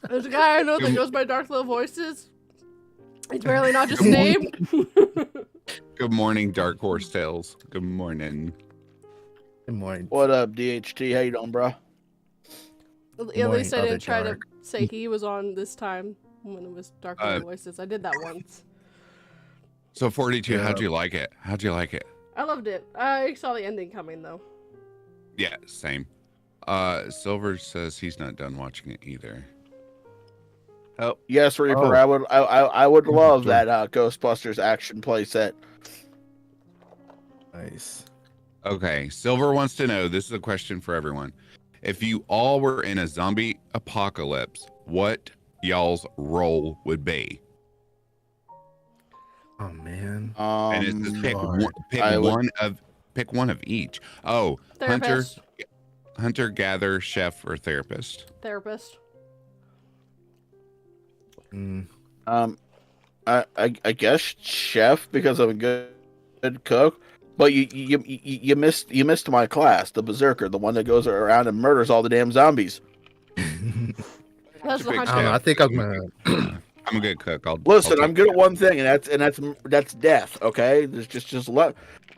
There's a guy I know that goes by Dark Little Voices. It's barely not just a name. Good morning, Dark Horse Tales. Good morning. Good morning. What up, DHT? How you doing, bro? At morning, least I Other didn't try Dark. to say he was on this time when it was Dark Little Voices. I did that once. So 42, Yeah. how'd you like it? How'd you like it? I loved it. I saw the ending coming though. Yeah, same. Silver says he's not done watching it either. Oh, yes, Reaper. Oh. I would love that Ghostbusters action playset. Nice. Okay, Silver wants to know, this is a question for everyone. If you all were in a zombie apocalypse, what y'all's role would be? Oh man. And it's just pick hard. pick one of each. Oh, Therapist. hunter, gatherer, chef, or therapist. Therapist. Mm. I guess chef because I'm a good cook. But you missed my class, the berserker, the one that goes around and murders all the damn zombies. That's the Big I don't hunter. know. I think I'm gonna. I'm a good cook. Listen, I'll I'm good at one thing, and that's death. Okay, there's just let.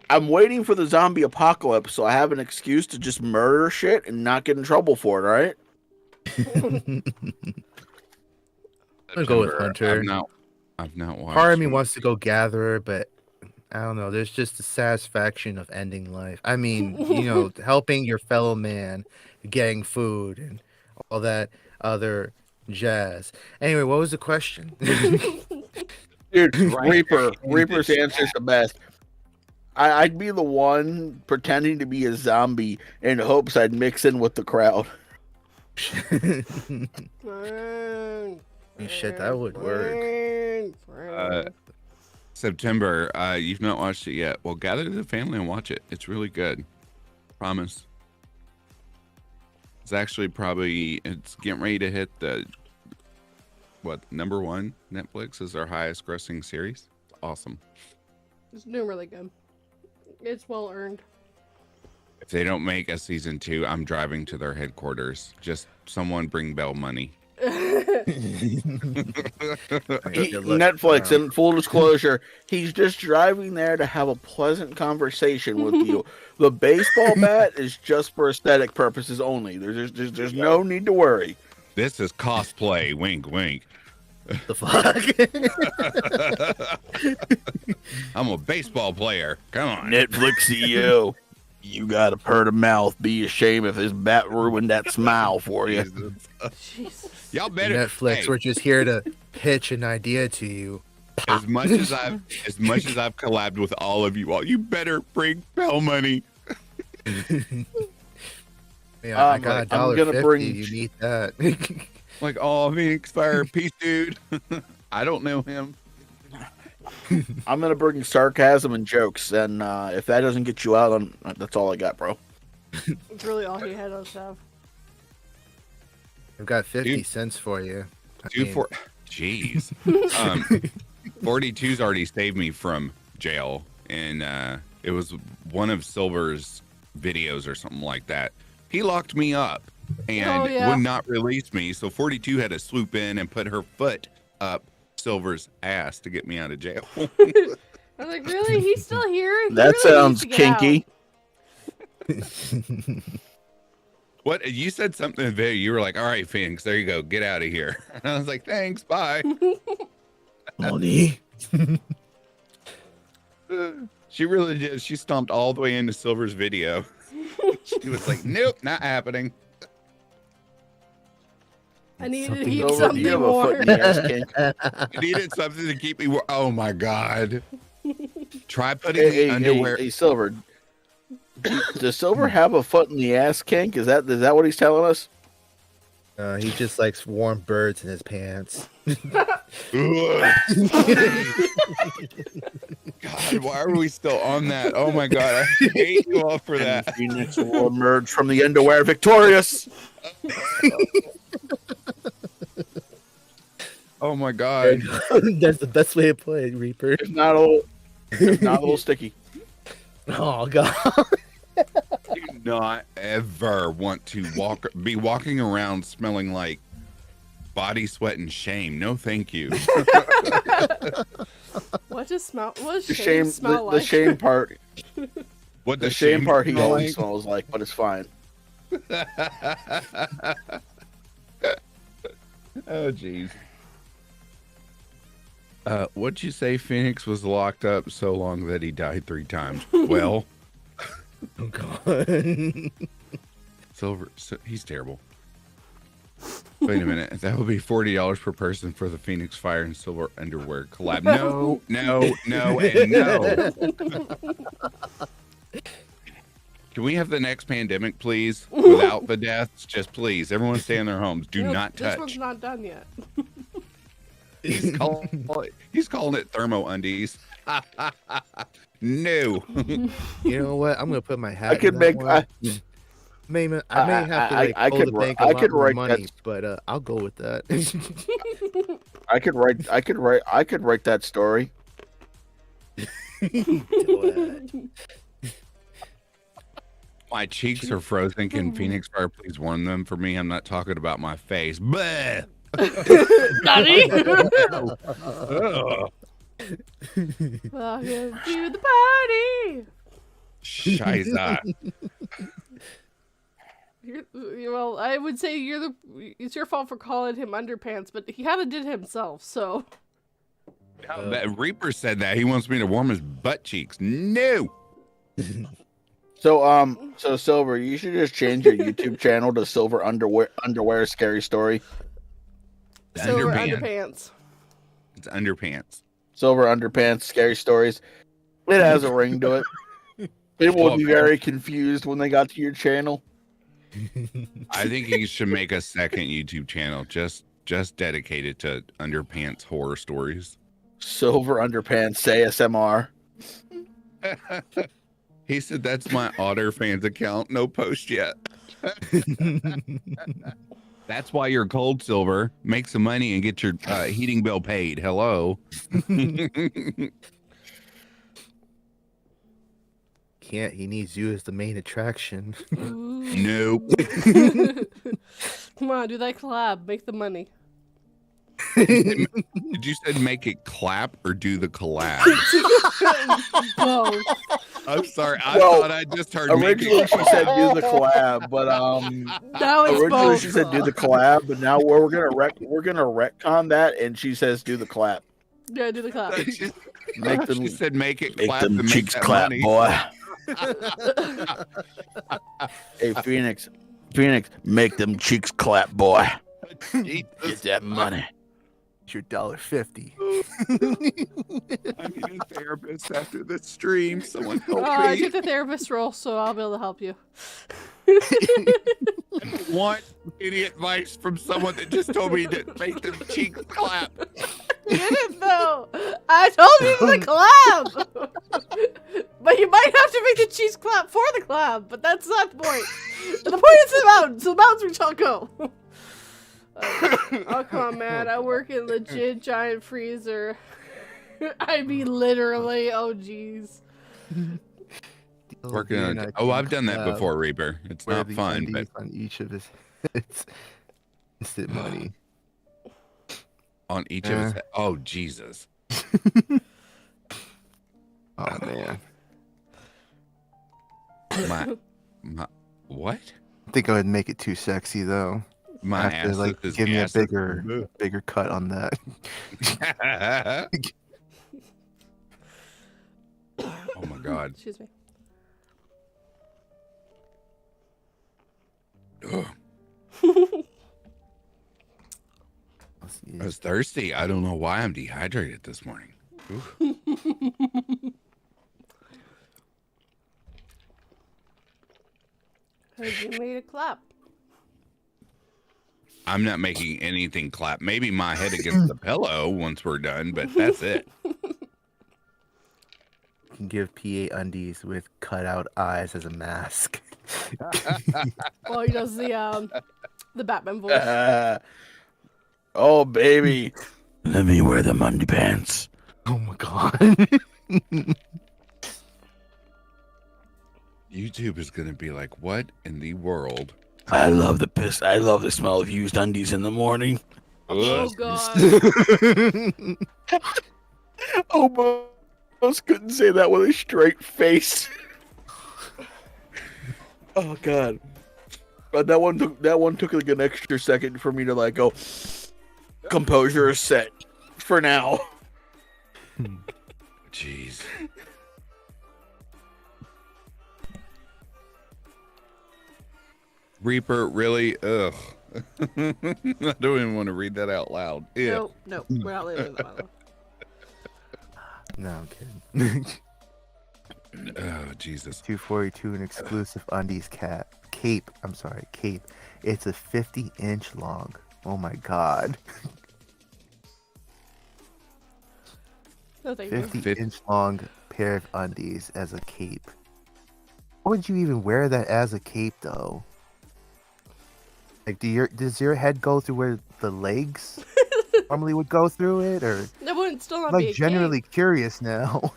I'm waiting for the zombie apocalypse, so I have an excuse to just murder shit and not get in trouble for it. All right? I'll go with September. Hunter. I've not watched. Part of me wants to go gatherer, but I don't know. There's just the satisfaction of ending life. I mean, helping your fellow man, getting food, and all that other jazz. Anyway, what was the question? Dude, Right. Reaper's answer's the best. I'd be the one pretending to be a zombie in hopes I'd mix in with the crowd. Shit, that would work. September, you've not watched it yet. Well, gather the family and watch it. It's really good. Promise. It's actually it's getting ready to hit the number one Netflix is our highest grossing series. It's awesome. It's doing really good. It's well earned. If they don't make a season 2, I'm driving to their headquarters. Just someone bring Bell money. Netflix, in full disclosure, he's just driving there to have a pleasant conversation with you. The baseball bat is just for aesthetic purposes only. There's no need to worry. This is cosplay. Wink, wink. The fuck? I'm a baseball player. Come on. Netflix CEO, you got a purr to mouth. Be ashamed if this bat ruined that smile for you. Jesus. Y'all better Netflix, hey, we're just here to pitch an idea to you. as much as I've collabed with all of you all, you better bring Bell money. Yeah, I got $1.50. bring- You need that. Like, oh, Phoenix Fire, peace, dude. I don't know him. I'm gonna bring sarcasm and jokes, and if that doesn't get you out, that's all I got, bro. It's really all he had us have. I've got 50 Dude. cents for you. Jeez. 42's already saved me from jail, and it was one of Silver's videos or something like that. He locked me up and would not release me, so 42 had to swoop in and put her foot up Silver's ass to get me out of jail. I was like, really? He's still here? He That really sounds needs to get kinky. What you said something there? You were like, "All right, Phoenix, there you go, get out of here." And I was like, "Thanks, bye." Money. She really did. She stomped all the way into Silver's video. She was like, "Nope, not happening." I needed to Something heat Silver, something you have a more. foot in the ass kink. I needed something to keep me. Oh my god! Try putting Hey, underwear. hey, Silver. Does Silver have a foot in the ass kink? Is that what he's telling us? He just likes warm birds in his pants. God, why are we still on that? Oh my god, I hate you all for that. And Phoenix will emerge from the underwear victorious. Oh my god. That's the best way to play it, Reaper. It's not a little sticky. Oh god. Do not ever want to be walking around smelling like body sweat and shame. No, thank you. What does The shame smell like? the shame part. What The does shame part he smell always smells like, but it's fine. Oh jeez. What'd you say? Phoenix was locked up so long that he died 3 times. Well, Oh god. Silver, he's terrible. Wait a minute. That would be $40 per person for the Phoenix Fire and Silver underwear collab. No, no, no, and no. Can we have the next pandemic, please? Without the deaths, just please. Everyone stay in their homes. Do Nope, not touch. This one's not done yet. He's calling it thermo undies. No. You know what? I'm gonna put my hat. I could in that make. one. I, I may have to like I hold could the ri- bank a I lot could more write money, that- but I'll go with that. I could write that story. Do it. My cheeks are frozen. Can Phoenix Fire please warn them for me? I'm not talking about my face. Bleh. Nani? Ugh. Welcome to the party. Shiza. Well, I would say it's your fault for calling him underpants, but he kind of did himself, so. That Reaper said that he wants me to warm his butt cheeks. No. So Silver, you should just change your YouTube channel to Silver Underwear Scary Story. Silver Underpants. underpants. It's underpants. Silver Underpants Scary Stories. It has a ring to it. People would be Well, very confused when they got to your channel. I think you should make a second YouTube channel just dedicated to underpants horror stories. Silver Underpants ASMR. He said that's my Otter fans account. No post yet. That's why you're cold, Silver. Make some money and get your heating bill paid. Hello. Can't. He needs you as the main attraction. Nope. Come on, do that collab. Make the money. Did you said make it clap or do the collab? Both. I'm sorry. I Well, thought I just heard make Originally, it she said do the collab, but Now it's originally both. she said do the collab, but now we're gonna retcon that, and she says do the clap. Yeah, do the collab. Make them She said make it make clap them and make cheeks that clap, money. boy. Hey, Phoenix, make them cheeks clap, boy. Jesus. Get that money. It's your $1.50. I need a therapist after this stream. Someone help I me. took the therapist role, so I'll be able to help you. Want any advice from someone that just told me to make them cheeks clap? You didn't though. I told you the collab. But you might have to make the cheese clap for the collab, but that's not the point. The point is the mountains. The mountains we shall go. Oh, come on, man. I work in legit giant freezer. I mean, literally. Oh, jeez. Working on. Oh, I've done that before, Reaper. It's Wear not the fun, but undies on each of his heads. Instant money. on each of his. Oh, Jesus. Oh man. My what? I think I would make it too sexy though. My I have ass to like is give me a gassing. bigger cut on that. Oh my God. Excuse me. Ugh. Let's see. I was thirsty. I don't know why I'm dehydrated this morning. Oof. Heard you made a clap. I'm not making anything clap. Maybe my head against the pillow once we're done, but that's it. You can give PA undies with cutout eyes as a mask. Well, he does the Batman voice. Oh, baby. Let me wear them underpants. Oh my god. YouTube is going to be like, what in the world? I love the piss. I love the smell of used undies in the morning. Oh, God. Almost couldn't say that with a straight face. Oh God. But that one took like an extra second for me to like go. Composure is set for now. Jeez. Reaper, really? Ugh. I don't even want to read that out loud. Yeah. Nope, we're not leaving that one. No, I'm kidding. Oh, Jesus. 242 an exclusive undies cape. I'm sorry, cape. It's a 50-inch long. Oh my god. No, thank you. 50-inch long pair of undies as a cape. Why would you even wear that as a cape though? Like, does your head go through where the legs normally would go through it, or That wouldn't still not I'm be a like genuinely cape. curious now?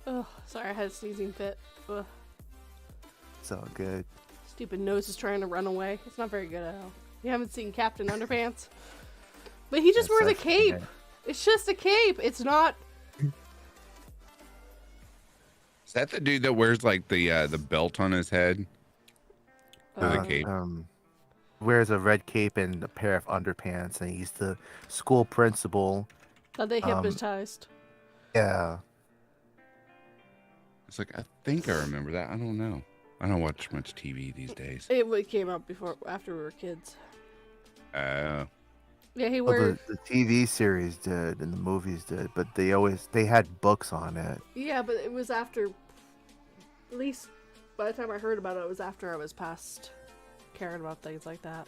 Oh, sorry, I had a sneezing fit. Ugh. It's all good. Stupid nose is trying to run away. It's not very good at all. You haven't seen Captain Underpants? But he just That's wears a actually cape. nice. It's just a cape. It's not. Is that the dude that wears like the belt on his head? The cape. Wears a red cape and a pair of underpants, and he's the school principal. That they hypnotized. Yeah. It's like, I think I remember that. I don't know. I don't watch much TV these days. It came out after we were kids. Yeah, he Well, wears. the TV series did and the movies did, but they had books on it. Yeah, but it was after. At least by the time I heard about it, it was after I was past caring about things like that.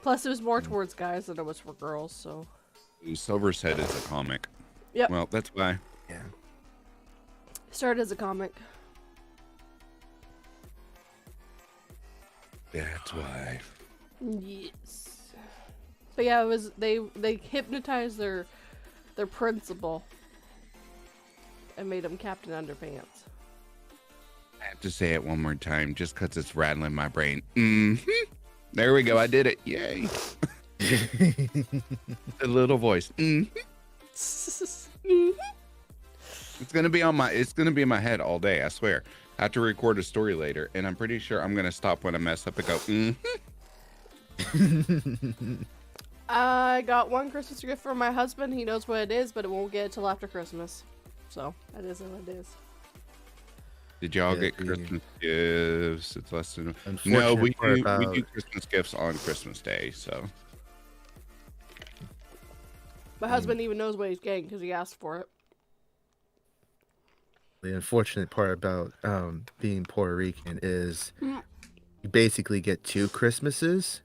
Plus, it was more towards guys than it was for girls. So. Silver's Head is a comic. Yep. Well, that's why. Yeah. Started as a comic. That's why. Yes. But yeah, it was they hypnotized their principal and made him Captain Underpants. I have to say it one more time just because it's rattling my brain. Mm-hmm. There we go. I did it. Yay. A little voice. Mm-hmm. It's gonna be in my head all day, I swear. I have to record a story later, and I'm pretty sure I'm gonna stop when I mess up and go, I got one Christmas gift from my husband. He knows what it is, but it won't get it till after Christmas. So that is what it is. Did y'all Yeah, get Christmas gifts? It's less than no. Unfortunate We part do about- Christmas gifts on Christmas Day, so My husband even knows what he's getting because he asked for it. The unfortunate part about being Puerto Rican is you basically get 2 Christmases.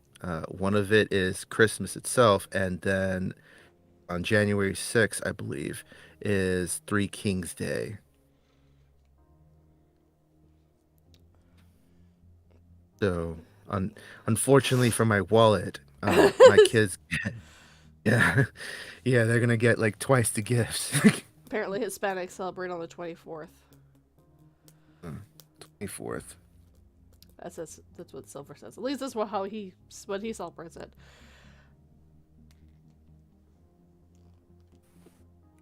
One of it is Christmas itself, and then on January 6th, I believe, is Three Kings Day. So, unfortunately for my wallet, my kids, yeah, they're gonna get like twice the gifts. Apparently, Hispanics celebrate on the 24th. 24th. That's what Silver says. At least that's how he celebrates it.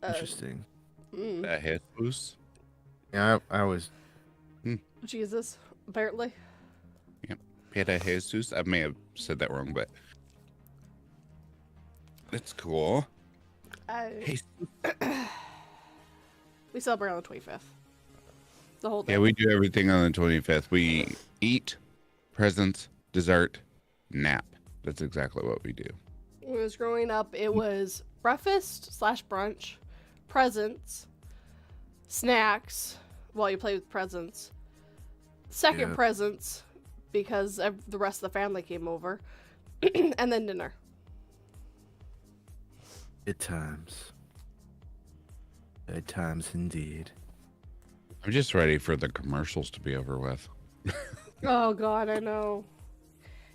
Interesting. Jesus. Yeah, I was. Jesus, apparently. Pieta Jesus. I may have said that wrong, but that's cool. Hey, We celebrate on the 25th. The whole day. yeah, we do everything on the 25th. We eat, presents, dessert, nap. That's exactly what we do. When I was growing up, it was breakfast/brunch, presents, snacks while you play with presents, second Yeah. presents because the rest of the family came over, and then dinner. Good times. Good times indeed. I'm just ready for the commercials to be over with. Oh God, I know.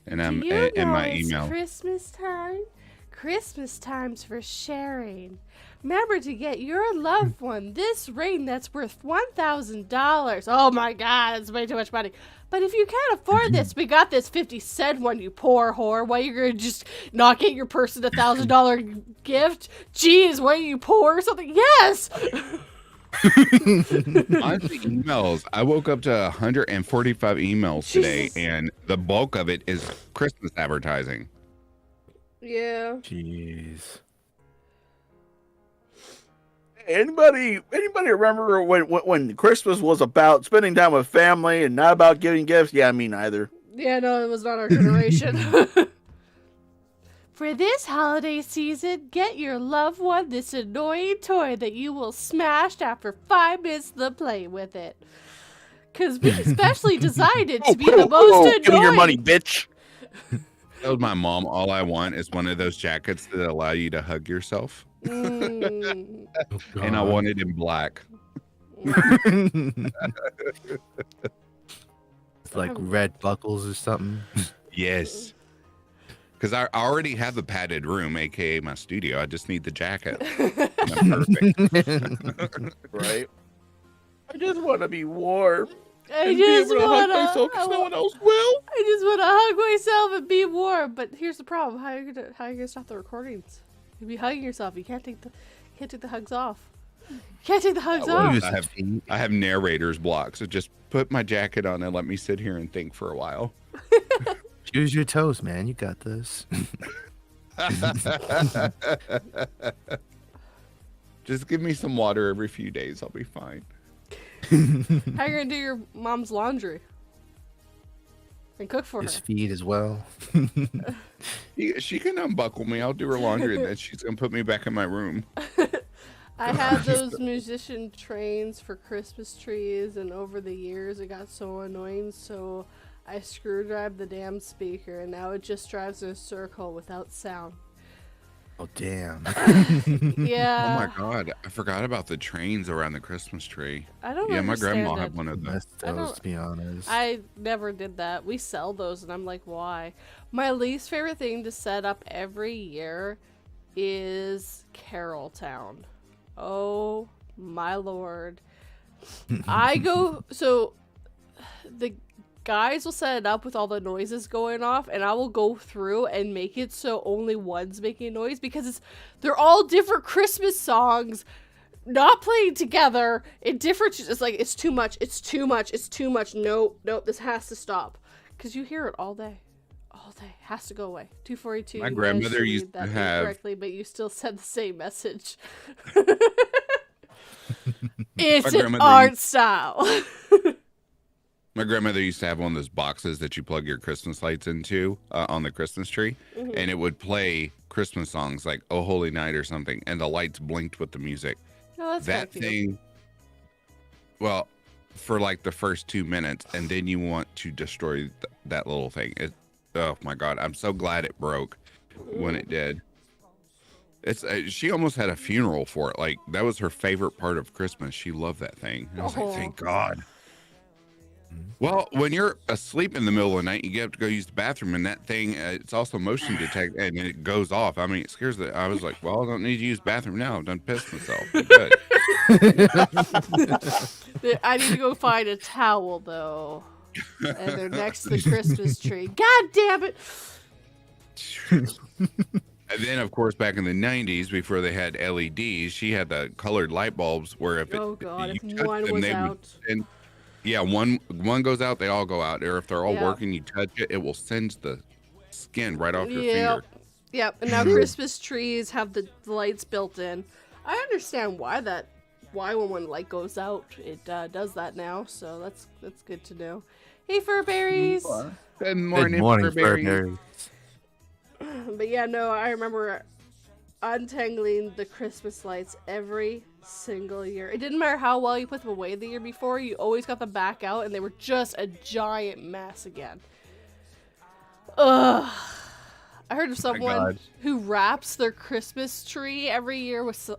And I'm Do you in know my it's email. Christmas time? Christmas time's for sharing. Remember to get your loved one this ring that's worth $1,000. Oh my God, that's way too much money. But if you can't afford this, we got this 50-cent one, you poor whore. Why you're gonna just not get your person a $1,000 gift? Jeez, why are you poor or something? Yes. Honestly, emails. I woke up to 145 emails today, Jesus. and the bulk of it is Christmas advertising. Yeah. Jeez. Anybody remember when Christmas was about spending time with family and not about giving gifts? Yeah, me neither. Yeah, no, it was not our generation. For this holiday season, get your loved one this annoying toy that you will smash after 5 minutes of play with it. Because we especially designed it to be the most annoying. Give me your money, bitch. I told my mom all I want is one of those jackets that allow you to hug yourself, Mm. and I want it in black. It's like red buckles or something. Yes. Because I already have a padded room, aka my studio. I just need the jacket. And I'm perfect. Right? I just want to be warm. I And just be able to hug want myself 'cause no one else will. I just want to hug myself and be warm. But here's the problem: how are you gonna stop the recordings? You'll be hugging yourself. You can't take the hugs off. You can't take the hugs Well, off. I have narrator's block, so just put my jacket on and let me sit here and think for a while. Choose your toes, man. You got this. Just give me some water every few days. I'll be fine. How are you gonna do your mom's laundry? and cook for His her. feet as well. She can unbuckle me. I'll do her laundry, and then she's gonna put me back in my room. I had those musician trains for Christmas trees, and over the years it got so annoying, so I screwdrived the damn speaker, and now it just drives in a circle without sound. Oh damn. Yeah. Oh my god, I forgot about the trains around the Christmas tree. I don't Yeah, my understand grandma it. had one of those. Missed I those, don't- to be honest. I never did that. We sell those, and I'm like, why? My least favorite thing to set up every year is Carol Town. Oh my lord. So the guys will set it up with all the noises going off, and I will go through and make it so only one's making noise, because they're all different Christmas songs not playing together in different. It's like, it's too much, nope, this has to stop, because you hear it all day, has to go away. 242. My you managed grandmother read used to that have- incorrectly, but you still said the same message. It's My an grandmother art style. My grandmother used to have one of those boxes that you plug your Christmas lights into on the Christmas tree, and it would play Christmas songs like "Oh Holy Night" or something, and the lights blinked with the music. No, that's That kinda cute. thing, well, for like the first 2 minutes, and then you want to destroy that little thing. Oh my god, I'm so glad it broke when it did. It's she almost had a funeral for it. Like, that was her favorite part of Christmas. She loved that thing. And I was like, thank God. Well, when you're asleep in the middle of the night, you get up to go use the bathroom, and that thing, it's also motion detect, and it goes off. I mean, it scares I was like, well, I don't need to use the bathroom now. I've done pissed myself. I'm good. I need to go find a towel, though. And they're next to the Christmas tree. God damn it! And then, of course, back in the 90s, before they had LEDs, she had the colored light bulbs where if Oh god, you if touch one them, was they would out. send- yeah, one goes out, they all go out. Or if they're all Yeah. working, you touch it, it will singe the skin right off your Yep. finger. Yep. And now Christmas trees have the lights built in. I understand why when one light goes out, it does that now. So that's good to know. Hey, Furberries. Good morning, Good morning, Burberry. Burberry. But yeah, no, I remember untangling the Christmas lights every single year. It didn't matter how well you put them away the year before, you always got them back out, and they were just a giant mess again. Ugh. I heard of someone God. who wraps their Christmas tree every year with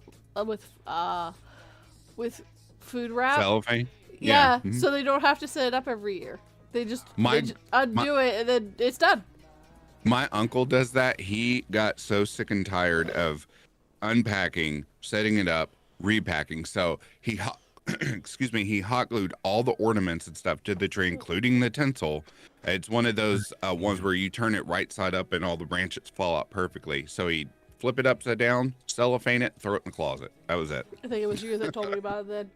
food wrap. Cellophane. Yeah, Mhm. so they don't have to set it up every year. They just My- undo it, and then it's done. My uncle does that. He got so sick and tired of unpacking, setting it up, repacking. So he, excuse me, he hot glued all the ornaments and stuff to the tree, including the tinsel. It's one of those ones where you turn it right side up and all the branches fall out perfectly. So he flip it upside down, cellophane it, throw it in the closet. That was it. I think it was you that told me about it then.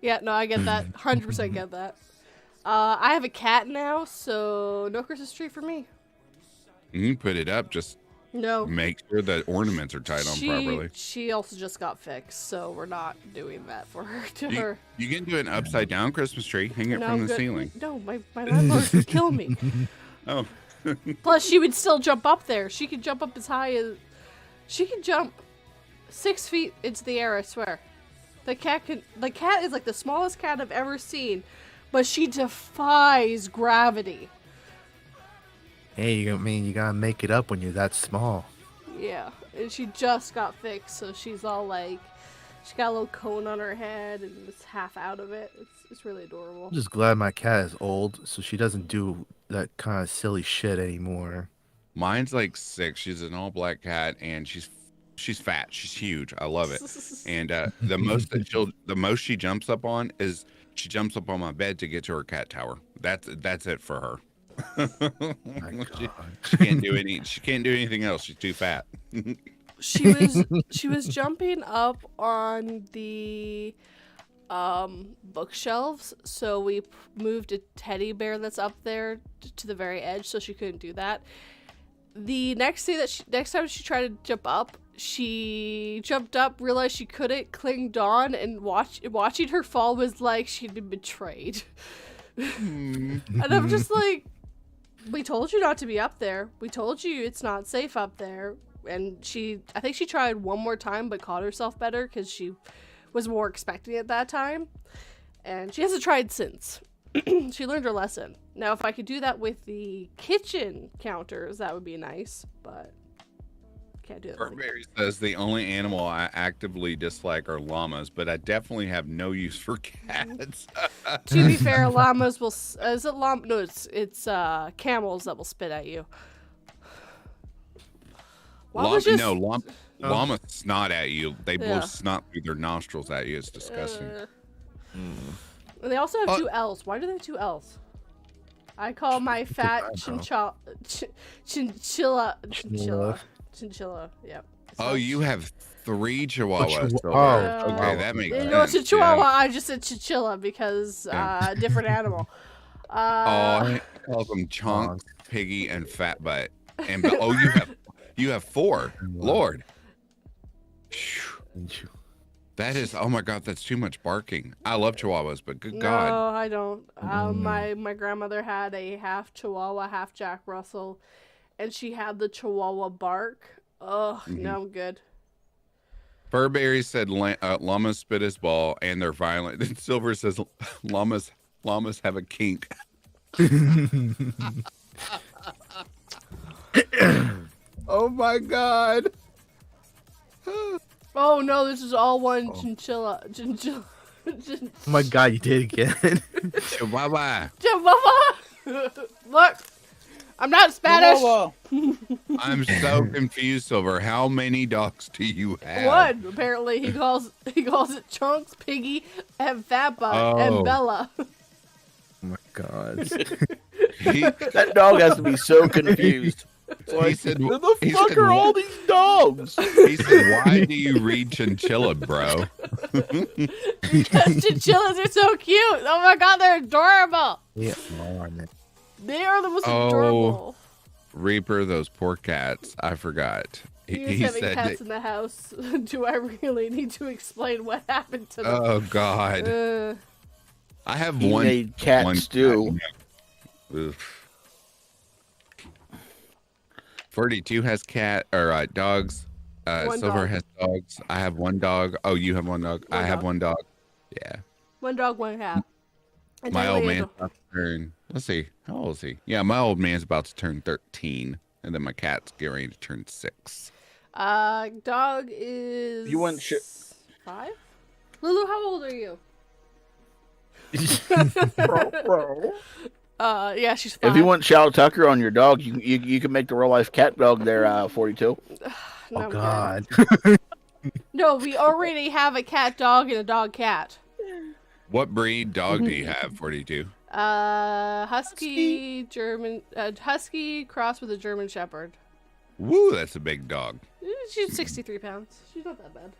Yeah, no, I get that. 100% get that. I have a cat now, so no Christmas tree for me. You put it up, just No. make sure the ornaments are tied on properly. She also just got fixed, so we're not doing that for her. You, you can do an upside down Christmas tree, hang it No, from I'm the good. ceiling. No, my landlord would kill me. Oh, Plus, she would still jump up there. She could jump up as high as... She could jump 6 feet into the air, I swear. The cat is like the smallest cat I've ever seen, but she defies gravity. Hey, you gotta make it up when you're that small. Yeah, and she just got fixed, so she's all like... She got a little cone on her head, and it's half out of it. It's really adorable. I'm just glad my cat is old, so she doesn't do that kind of silly shit anymore. mine's like 6. She's an all black cat, and she's fat. She's huge. I love it. And the most she jumps up on is she jumps up on my bed to get to her cat tower. That's it for her. My God. She can't do anything else. She's too fat. She was jumping up on the bookshelves, so we moved a teddy bear that's up there to the very edge, so she couldn't do that. The next time she tried to jump up, she jumped up, realized she couldn't, clinged on, and watching her fall was like she'd been betrayed. And I'm just like, We told you not to be up there. We told you it's not safe up there. And I think she tried one more time, but caught herself better because she was more expecting it that time. And she hasn't tried since. She learned her lesson. Now, if I could do that with the kitchen counters, that would be nice, but can't do that. Burberry says the only animal I actively dislike are llamas, but I definitely have no use for cats. To be fair, llamas will. Is it No, it's camels that will spit at you. Llamas snot at you. They blow snot through their nostrils at you. It's disgusting. And they also have two L's. Why do they have two L's? I call my fat chinchilla. Yep. Oh, you have 3 chihuahuas. Okay, that makes sense. No, it's a chihuahua. I just said chinchilla because different animal. I call them Chunks, Piggy, and Fat Butt. And you have 4. Lord. That is, oh my God, that's too much barking. I love chihuahuas, but good God. No, I don't. My grandmother had a half chihuahua, half Jack Russell, and she had the chihuahua bark. Ugh, no, I'm good. Burberry said llamas spit his ball and they're violent. Then Silver says llamas have a kink. Oh my God. Oh no, this is all one chinchilla. Oh my God, you did it again. Chihuahua. Look, I'm not Spanish. I'm so confused, Silver. How many dogs do you have? One. Apparently, he calls it Chunks, Piggy, and Fat Butt, and Bella. Oh my God. That dog has to be so confused. He said, "Who the fuck are all these dogs?" He said, "Why do you read chinchilla, bro?" Because chinchillas are so cute. Oh my God, they're adorable. Yeah, they are the most adorable. Reaper, those poor cats. I forgot. He having said cats in the house. Do I really need to explain what happened to them? Oh God. I have he one made cat stew. Oof. 42 has dogs. Silver has dogs. I have one dog. Oh, you have one dog. I have one dog. Yeah. One dog, one cat. And my old man's about to turn. Let's see. How old is he? Yeah, my old man's about to turn 13, and then my cat's getting ready to turn 6. Dog is. You went 5. Lulu, how old are you? Yeah, she's 5. If you want Chow Tucker on your dog, you can make the real life cat dog there. 42. No, oh God. No, we already have a cat dog and a dog cat. What breed dog do you have? 42. Husky German Husky crossed with a German Shepherd. Woo, that's a big dog. She's 63 pounds. She's not that bad.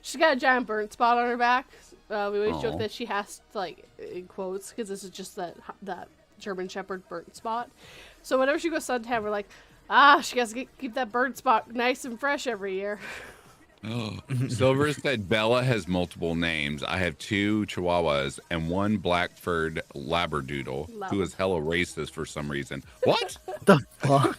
She's got a giant burnt spot on her back. We always joke that she has to, like, in quotes, because this is just that German Shepherd burnt spot. So whenever she goes suntan, we're like, she has to keep that burnt spot nice and fresh every year. Oh. Silver said Bella has multiple names. I have 2 chihuahuas and 1 black-furred labradoodle who is hella racist for some reason. What? The fuck?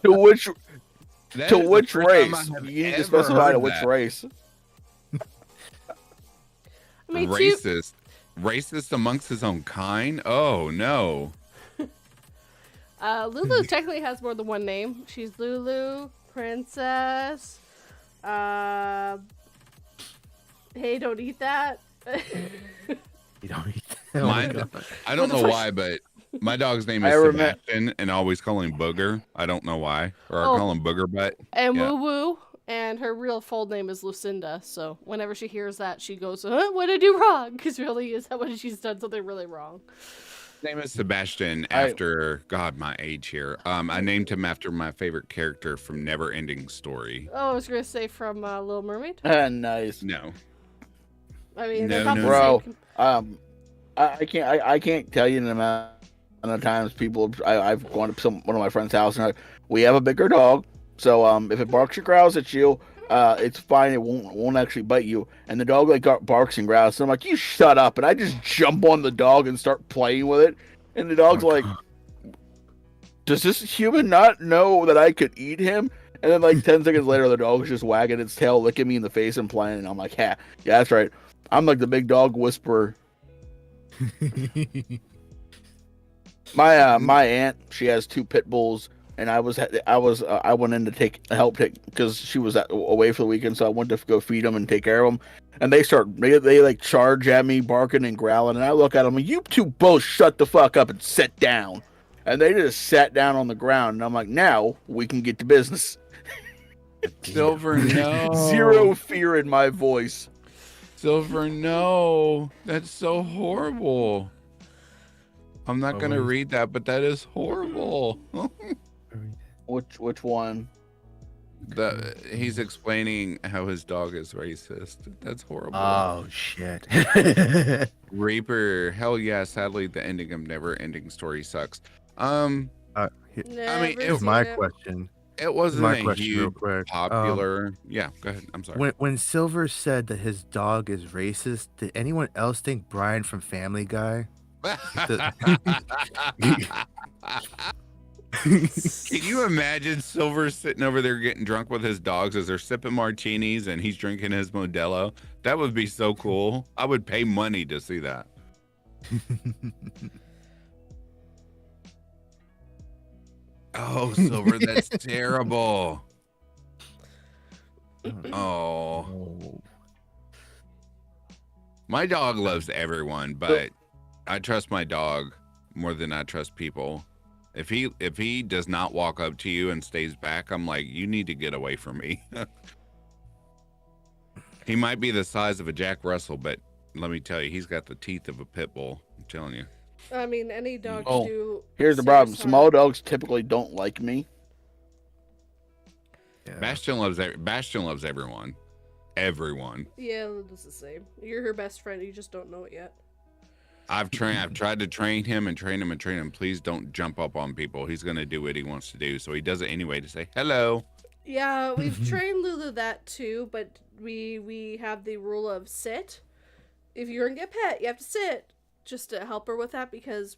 To which race? You need to specify to which race. I mean, racist amongst his own kind? Oh no. Lulu technically has more than one name. She's Lulu, Princess. Hey, don't eat that. You don't eat that. I don't know why, but my dog's name is Sebastian, and I always call him Booger. I don't know why, or I call him Booger Butt. And Woo Woo, and her real full name is Lucinda. So whenever she hears that, she goes, "What did I do wrong?" Because really, is that when she's done something really wrong? His name is Sebastian. After my age here. I named him after my favorite character from Never Ending Story. Oh, I was gonna say from Little Mermaid. Nice. No. I mean, bro. I can't tell you the amount of times I've gone to one of my friend's house and we have a bigger dog, so if it barks or growls at you, it's fine. It won't actually bite you. And the dog like barks and growls. So I'm like, you shut up. And I just jump on the dog and start playing with it. And the dog's like, does this human not know that I could eat him? And then like 10 seconds later, the dog's just wagging its tail, licking me in the face and playing. And I'm like, yeah, that's right. I'm like the big dog whisperer. My aunt, she has 2 pit bulls, and I went in to help because she was away for the weekend, so I went to go feed them and take care of them. And they like charge at me, barking and growling, and I look at them, and you 2 both shut the fuck up and sit down. And they just sat down on the ground, and I'm like, now we can get to business. Silver, no. Zero fear in my voice. Silver, no. That's so horrible. I'm not going to read that, but that is horrible. Which one? He's explaining how his dog is racist. That's horrible. Oh, shit. Reaper, hell yeah. Sadly, the ending of Never Ending Story sucks. Here's my question. It wasn't My a question real huge quick. popular. Yeah, go ahead. I'm sorry. When Silver said that his dog is racist, did anyone else think Brian from Family Guy? Can you imagine Silver sitting over there getting drunk with his dogs as they're sipping martinis and he's drinking his Modelo? That would be so cool. I would pay money to see that. Oh, Silver, that's terrible. Oh. My dog loves everyone, but I trust my dog more than I trust people. If he does not walk up to you and stays back, I'm like, you need to get away from me. He might be the size of a Jack Russell, but let me tell you, he's got the teeth of a pit bull. I'm telling you. I mean, any dogs do. Here's the problem. Small dogs typically don't like me. Yeah. Bastion loves everyone. Everyone. Yeah, it's the same. You're her best friend. You just don't know it yet. I've tried to train him. Please don't jump up on people. He's gonna do what he wants to do. So he does it anyway to say hello. Yeah, we've trained Lulu that too, but we have the rule of sit. If you're gonna get pet, you have to sit. Just to help her with that, because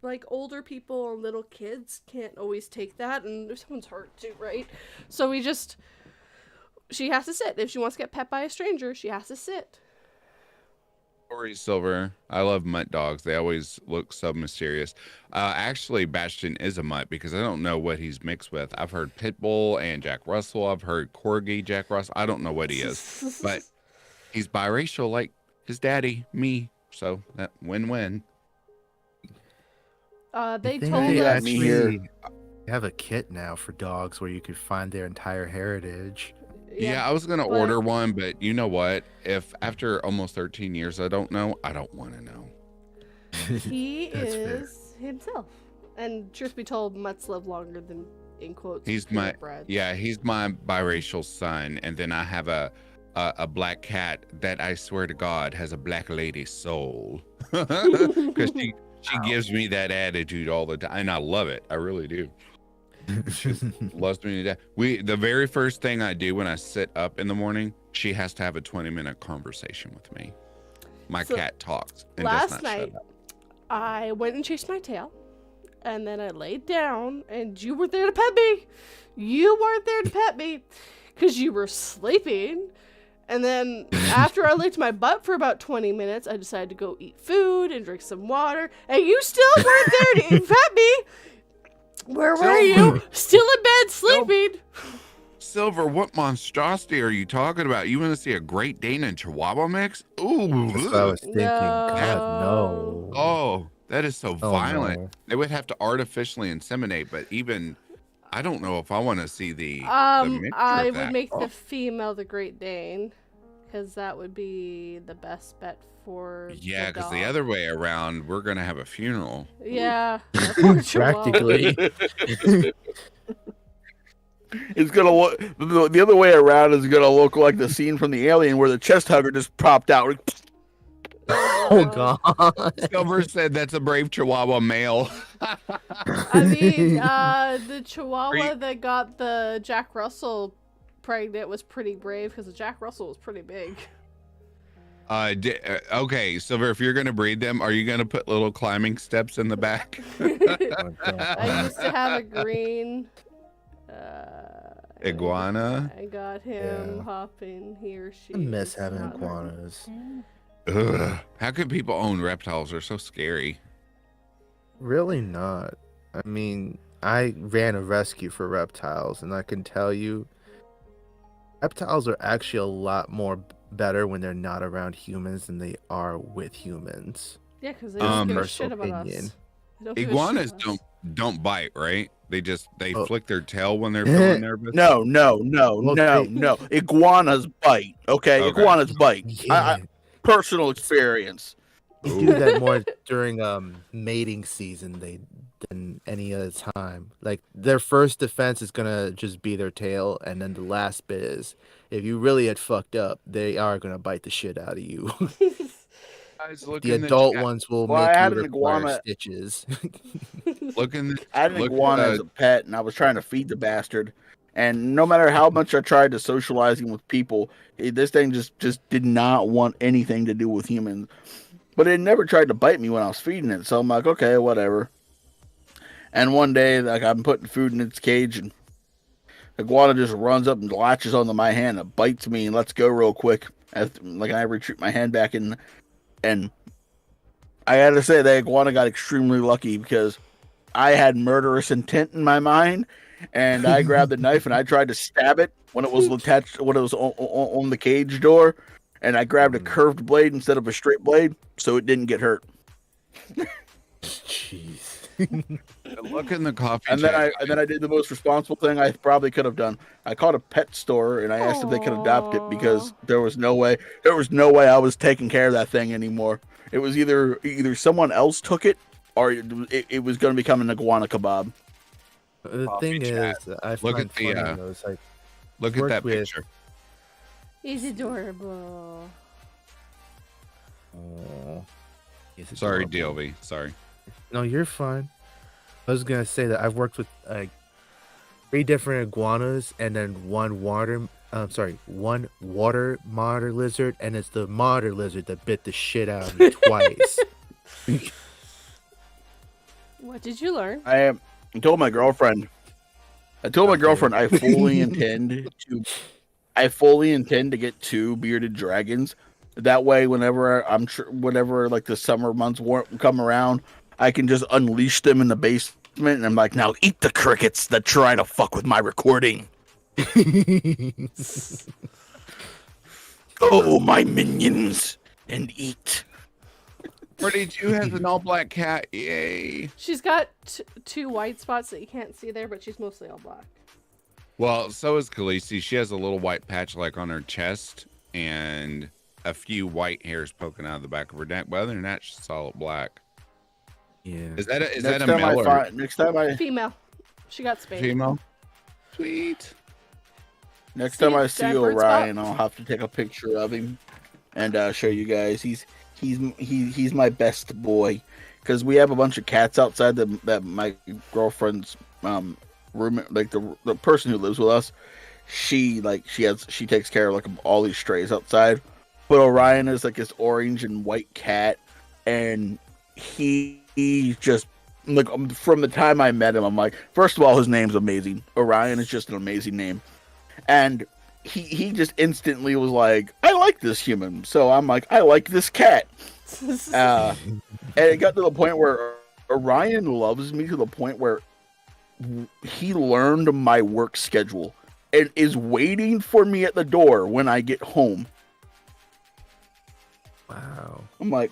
like older people and little kids can't always take that, and if someone's hurt too, right? So she has to sit. If she wants to get pet by a stranger, she has to sit. Sorry, Silver. I love mutt dogs. They always look so mysterious. Actually, Bastion is a mutt because I don't know what he's mixed with. I've heard Pit Bull and Jack Russell. I've heard Corgi Jack Russell. I don't know what he is, but he's biracial like his daddy, me. So that win-win. They They told us. actually have a kit now for dogs where you could find their entire heritage. Yeah, I was gonna order one, but you know what? If after almost 13 years I don't know, I don't want to know. He That's is himself, and truth be told, mutts live longer than in quotes. He's my purebreds. he's my biracial son, and then I have a black cat that I swear to God has a black lady soul, because she gives me that attitude all the time, and I love it. I really do. She loves me to death. The very first thing I do when I sit up in the morning, she has to have a 20-minute conversation with me. My cat talks and does Last not night, shut up. I went and chased my tail, and then I laid down, and you were there to pet me. You weren't there to pet me because you were sleeping. And then after I licked my butt for about 20 minutes, I decided to go eat food and drink some water, and you still weren't there to pet me. Where were you? Still in bed sleeping. Silver, what monstrosity are you talking about? You want to see a Great Dane and Chihuahua mix? Ooh. That's what I was thinking. God, no. Oh, that is so violent. No. They would have to artificially inseminate, but even I don't know if I want to see the mixture I of would that. make the female the Great Dane, because that would be the best bet for Yeah, because the dog. other way around, we're gonna have a funeral. Yeah, Practically. It's gonna look the other way around is gonna look like the scene from the Alien where the chest hugger just popped out. Oh, God. Silver said that's a brave Chihuahua male. I mean, the Chihuahua that got the Jack Russell pregnant was pretty brave because Jack Russell was pretty big. Okay, Silver, if you're gonna breed them, are you gonna put little climbing steps in the back? I used to have a green Iguana. I got him Yeah. hopping. He or she. I miss is having not hurt. iguanas. Ugh. How can people own reptiles? They're so scary. Really not. I mean, I ran a rescue for reptiles, and I can tell you, reptiles are actually a lot more better when they're not around humans than they are with humans. Yeah, because they don't give a Personal shit about opinion. us. They don't give a shit Iguanas about us. don't bite, right? They Oh. flick their tail when they're feeling nervous. No. Well, Iguanas bite. Okay, Okay. iguanas bite. Yeah, Personal experience. they do that more during mating season than any other time. Like their first defense is gonna just be their tail, and then the last bit is if you really had fucked up, they are gonna bite the shit out of you. Guys, look The in adult chat. ones will Well, I make had you an require iguana- stitches. Look in the. I had an look, iguana as a pet, and I was trying to feed the bastard. And no matter how much I tried to socialize him with people, this thing just did not want anything to do with humans. But it never tried to bite me when I was feeding it, so I'm like, okay, whatever. And one day, like I'm putting food in its cage, and the iguana just runs up and latches onto my hand and bites me and lets go real quick. Like I retreat my hand back in, and I gotta say that iguana got extremely lucky because I had murderous intent in my mind, and I grabbed the knife and I tried to stab it when it was attached, when it was on the cage door, and I grabbed a curved blade instead of a straight blade, so it didn't get hurt. Jeez. Look in the coffee And chat. then I did the most responsible thing I probably could have done. I called a pet store and I asked if they could adopt it because there was no way I was taking care of that thing anymore. It was either someone else took it or it was going to become an iguana kebab. The Coffee thing chat. is, I Look find at the, funny those like Look at work that with- picture. He's adorable. oh, he's Sorry, adorable. DLV. Sorry. No, you're fine. I was gonna say that I've worked with like 3 different iguanas and then one water monitor lizard, and it's the monitor lizard that bit the shit out of me twice. What did you learn? I told my girlfriend I fully intend to get 2 bearded dragons. That way, whenever like the summer months come around, I can just unleash them in the basement, and I'm like, now eat the crickets that try to fuck with my recording. Oh, my minions, and eat. 42 has an all black cat. Yay. She's got 2 white spots that you can't see there, but she's mostly all black. Well, so is Khaleesi. She has a little white patch like on her chest and a few white hairs poking out of the back of her neck. But other than that, she's solid black. Yeah. Is that a male or Next time I Female. She got spayed. female? Sweet. Next See, time I see giant bird Orion, spot? I'll have to take a picture of him and show you guys. He's my best boy because we have a bunch of cats outside that my girlfriend's room, like the person who lives with us. She takes care of like all these strays outside. But Orion is like this orange and white cat, and he just like from the time I met him, I'm like, first of all, his name's amazing. Orion is just an amazing name. And he just instantly was like, I like this human. So I'm like, I like this cat. And it got to the point where Orion loves me to the point where he learned my work schedule and is waiting for me at the door when I get home. Wow. I'm like,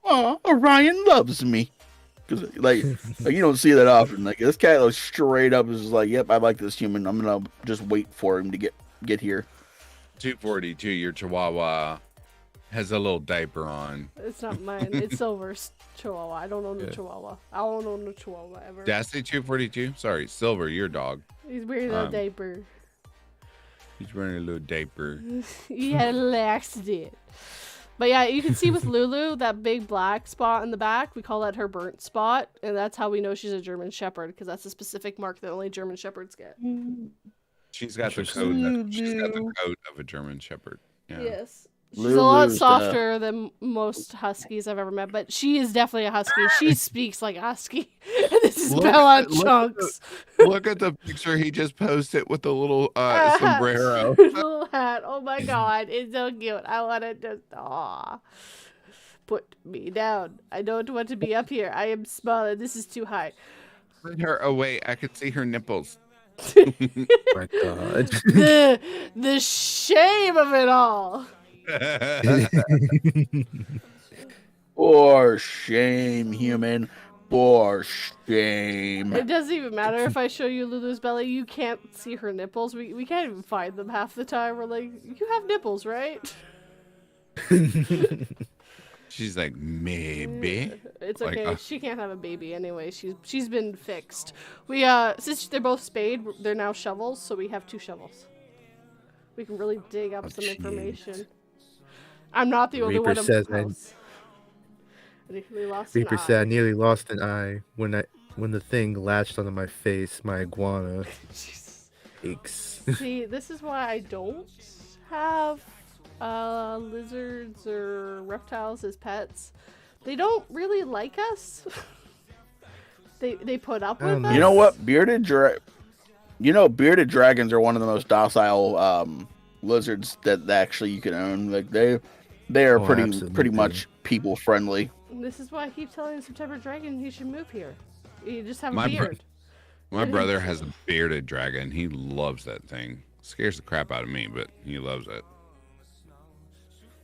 oh, Orion loves me. Because like you don't see that often. Like this cat was straight up is like, yep, I like this human. I'm gonna just wait for him to get here. 242, your Chihuahua has a little diaper on. It's not mine. It's Silver's Chihuahua. I don't own a Yeah. Chihuahua. I don't own a Chihuahua ever. Did I say 242? Sorry, Silver, your dog. He's wearing a Um, diaper. He's wearing a little diaper. He had a little accident. But yeah, you can see with Lulu, that big black spot in the back, we call that her burnt spot. And that's how we know she's a German Shepherd, because that's a specific mark that only German Shepherds get. She's got the Interesting. code. She's got the code of a German Shepherd. Yeah. Yes. She's a lot Lulu's, softer than most huskies I've ever met, but she is definitely a husky. She speaks like a husky. This is Bella on Chunks. Look at the picture he just posted with the little sombrero. Little hat. Oh my god, it's so cute. I want to just put me down. I don't want to be up here. I am small and this is too high. Put her away. I could see her nipples. My God. The shame of it all. For shame, human. For shame. It doesn't even matter if I show you Lulu's belly. You can't see her nipples. We can't even find them half the time. We're like, you have nipples, right? She's like, maybe. It's Like, okay. She can't have a baby anyway. She's been fixed. We since they're both spayed, they're now shovels, so we have 2 shovels. We can really dig up some jeez. information. I'm not the only Reaper one in says the I- house. I nearly lost an Reaper eye. said I nearly lost an eye when the thing latched onto my face. My iguana Jesus. aches. See, this is why I don't have lizards or reptiles as pets. They don't really like us. They put up with us. You know what? Bearded dragons are one of the most docile lizards that actually you can own. Like they are Oh, pretty absolutely. much people friendly. This is why I keep telling September Dragon he should move here. You just have a My bro- beard. My brother has a bearded dragon. He loves that thing. Scares the crap out of me, but he loves it.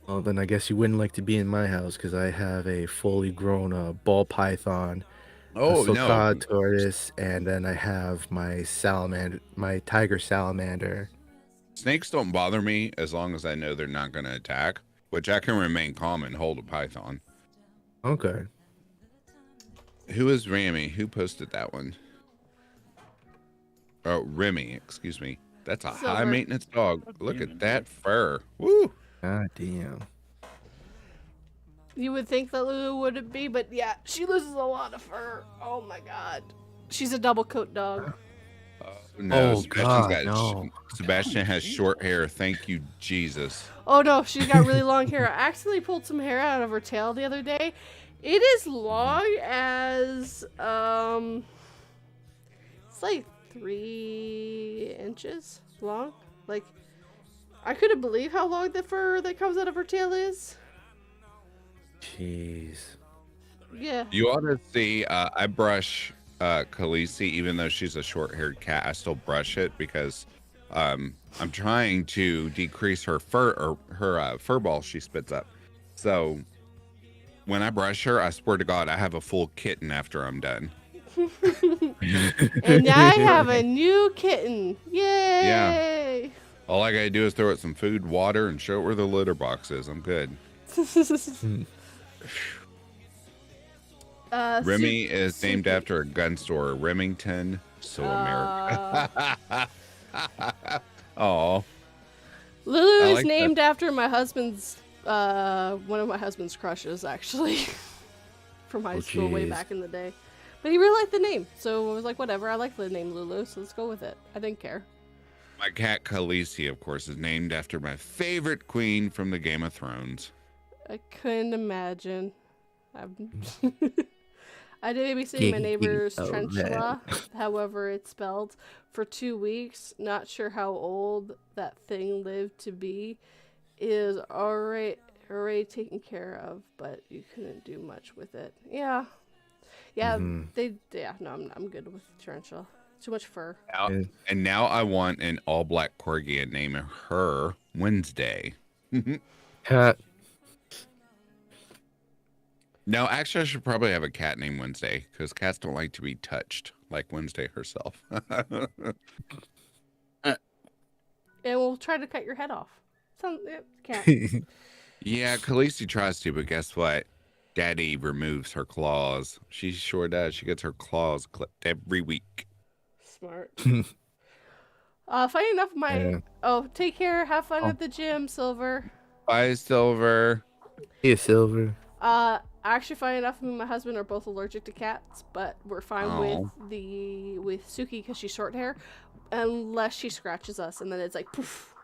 Well, then I guess you wouldn't like to be in my house because I have a fully grown ball python, a sulcata tortoise, and then I have my tiger salamander. Snakes don't bother me as long as I know they're not going to attack, which I can remain calm and hold a python. Okay. Who is Rami? Who posted that one? Oh, Remy, excuse me. That's a Silver. high maintenance dog. Look at that fur. Woo! God damn. You would think that Lulu wouldn't be, but yeah, she loses a lot of fur. Oh my god. She's a double coat dog. No, Oh, Sebastian's God, no. Sebastian has short hair. Thank you, Jesus. Oh no, she's got really long hair. I accidentally pulled some hair out of her tail the other day. It is long as it's like 3 inches long. Like I couldn't believe how long the fur that comes out of her tail is. Jeez. Yeah. You ought to see. I brush Khaleesi, even though she's a short-haired cat. I still brush it because I'm trying to decrease her fur or her fur ball she spits up. So when I brush her, I swear to God, I have a full kitten after I'm done. And I have a new kitten. Yay! All I gotta do is throw it some food, water, and show it where the litter box is. I'm good. Remy is named after a gun store, Remington, so America. Oh, Lulu I is like named after my husband's one of my husband's crushes, actually, from high school way jeez. back in the day. But he really liked the name, so I was like, whatever. I like the name Lulu, so let's go with it. I didn't care. my cat Khaleesi, of course, is named after my favorite queen from the Game of Thrones. I couldn't imagine. I did babysitting my neighbor's Oh, tarantula, however it's spelled, for 2 weeks. Not sure how old that thing lived to be. Is already taken care of, but you couldn't do much with it. Yeah, no, I'm good with tarantula. Too much fur. And now I want an all-black corgi and name her Wednesday. Cat. No, actually, I should probably have a cat named Wednesday because cats don't like to be touched like Wednesday herself. And we'll try to cut your head off. Cat. Yeah, Khaleesi tries to, but guess what? Daddy removes her claws. She sure does. She gets her claws clipped every week. Smart. Funny enough, Yeah. take care. Have fun at the gym, Silver. Bye, Silver. Hey, Silver. Actually, funny enough, me and my husband are both allergic to cats, but we're fine with Suki because she's short hair. unless she scratches us, and then it's like poof.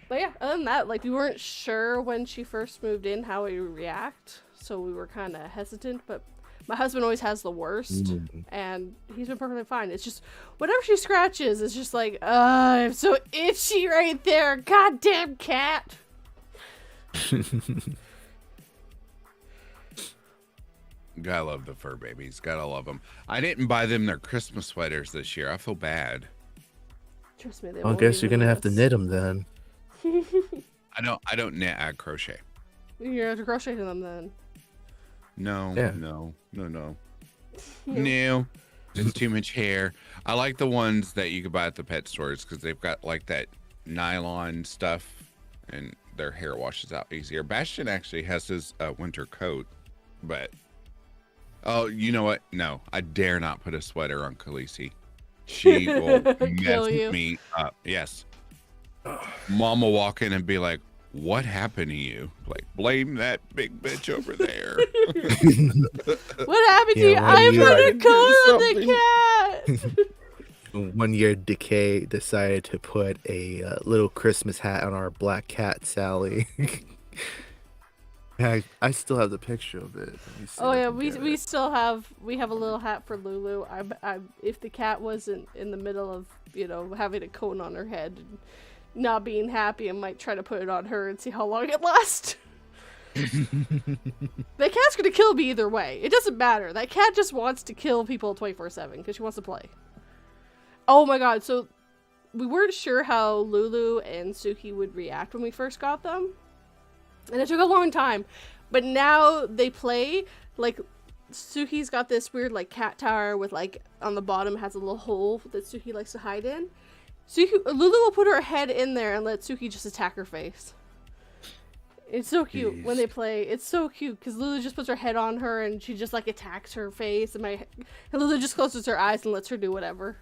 But yeah, other than that, like we weren't sure when she first moved in how we would react, so we were kind of hesitant. But my husband always has the worst, and he's been perfectly fine. It's just whenever she scratches, it's just like, I'm so itchy right there. Goddamn cat. Gotta love the fur babies. Gotta love them. I didn't buy them their Christmas sweaters this year. I feel bad. Trust me, they I won't guess you're even gonna have to notice. knit them then. I don't knit. I crochet. You're gonna have to crochet to them then. No, Yeah. no. No. It's too much hair. I like the ones that you could buy at the pet stores because they've got like that nylon stuff and their hair washes out easier. Bastion actually has his winter coat, but oh, you know what? No, I dare not put a sweater on Khaleesi. She will Kill mess you. me up. Yes. Mom will walk in and be like, "What happened to you?" Like, blame that big bitch over there. What happened to Yeah, you? when I you- put Tried a to coat on do the cat. 1 year Decay decided to put a little Christmas hat on our black cat Sally. I still have the picture of it. Let me see Oh if I yeah, can get we it. still have a little hat for Lulu. I if the cat wasn't in the middle of having a cone on her head and not being happy, I might try to put it on her and see how long it lasts. The cat's gonna kill me either way. It doesn't matter. That cat just wants to kill people 24/7 because she wants to play. Oh my god! So we weren't sure how Lulu and Suki would react when we first got them. And it took a long time. But now they play, like, Suki's got this weird, like, cat tower with, like, on the bottom has a little hole that Suki likes to hide in. Lulu will put her head in there and let Suki just attack her face. It's so cute when Jeez. they play. It's so cute because Lulu just puts her head on her and she just, like, attacks her face. And Lulu just closes her eyes and lets her do whatever.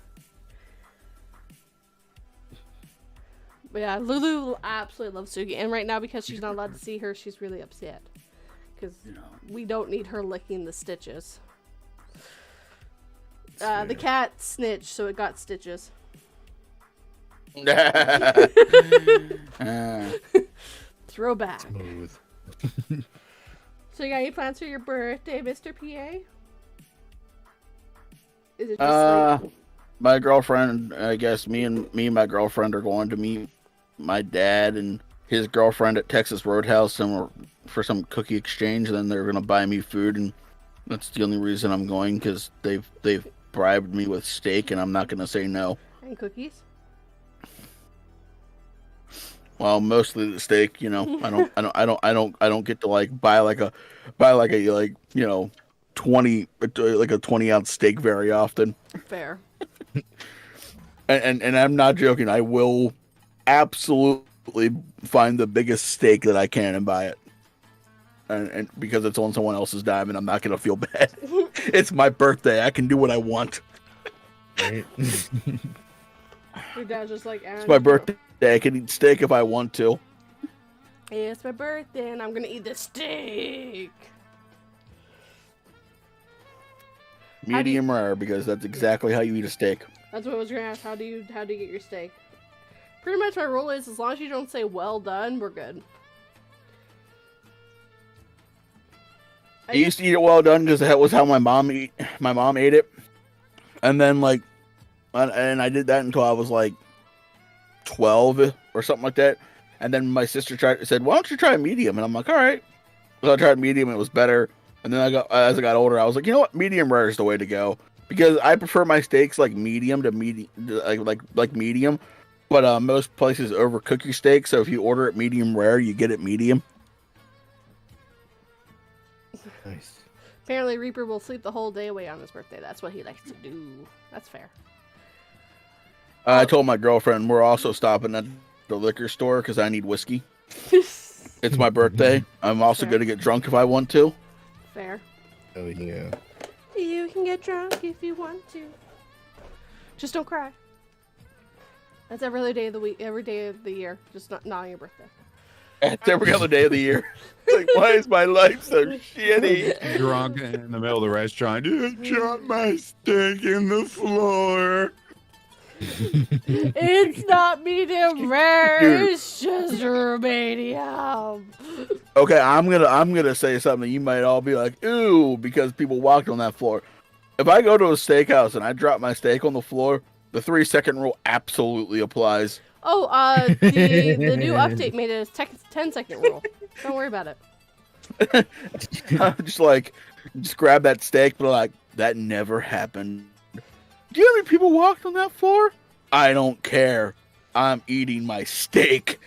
But yeah, Lulu absolutely loves Suki. And right now, because she's not allowed to see her, she's really upset. Because we don't need her licking the stitches. The cat snitched, so it got stitches. Throwback. Smooth. So you got any plans for your birthday, Mr. P.A.? Is it just like... My girlfriend, I guess me and my girlfriend are going to meet my dad and his girlfriend at Texas Roadhouse and for some cookie exchange. And then they're gonna buy me food, and that's the only reason I'm going because they've bribed me with steak, and I'm not gonna say no. And cookies? Well, mostly the steak, I don't get to like buy a 20 like a 20-ounce steak very often. Fair. And I'm not joking. I will absolutely find the biggest steak that I can and buy it. And because it's on someone else's dime, and I'm not gonna feel bad. It's my birthday. I can do what I want. Right? Your dad's just like, It's my birthday. I can eat steak if I want to. Hey, it's my birthday and I'm gonna eat the steak. Medium rare, because that's exactly how you eat a steak. That's what I was gonna ask. How do you get your steak? Pretty much my rule is as long as you don't say well done, we're good. I used to eat it well done because that was how my mom ate it, and then and I did that until I was like 12 or something like that, and then my sister said, "Why don't you try medium?" And I'm like, "All right." So I tried medium, and it was better. And then as I got older, I was like, you know what, medium rare is the way to go because I prefer my steaks like medium to medium, like medium. But most places overcook your steak, so if you order it medium rare, you get it medium. Nice. Apparently Reaper will sleep the whole day away on his birthday. That's what he likes to do. That's fair. I told my girlfriend we're also stopping at the liquor store because I need whiskey. It's my birthday. I'm also Fair. going to get drunk if I want to. Fair. Oh yeah. You can get drunk if you want to. Just don't cry. That's every day of the week, every day of the year. Just not on your birthday. It's every other day of the year. It's like, why is my life so shitty? Drunk in the middle of the restaurant. Just drop my steak in the floor. It's not medium rare. Dude. It's just medium. Okay, I'm gonna say something you might all be like, ooh, because people walked on that floor. If I go to a steakhouse and I drop my steak on the floor, the 3-second rule absolutely applies. Oh, the new update made it a 10-second rule. Don't worry about it. just grab that steak, but like, that never happened. Do you know how many people walked on that floor? I don't care. I'm eating my steak.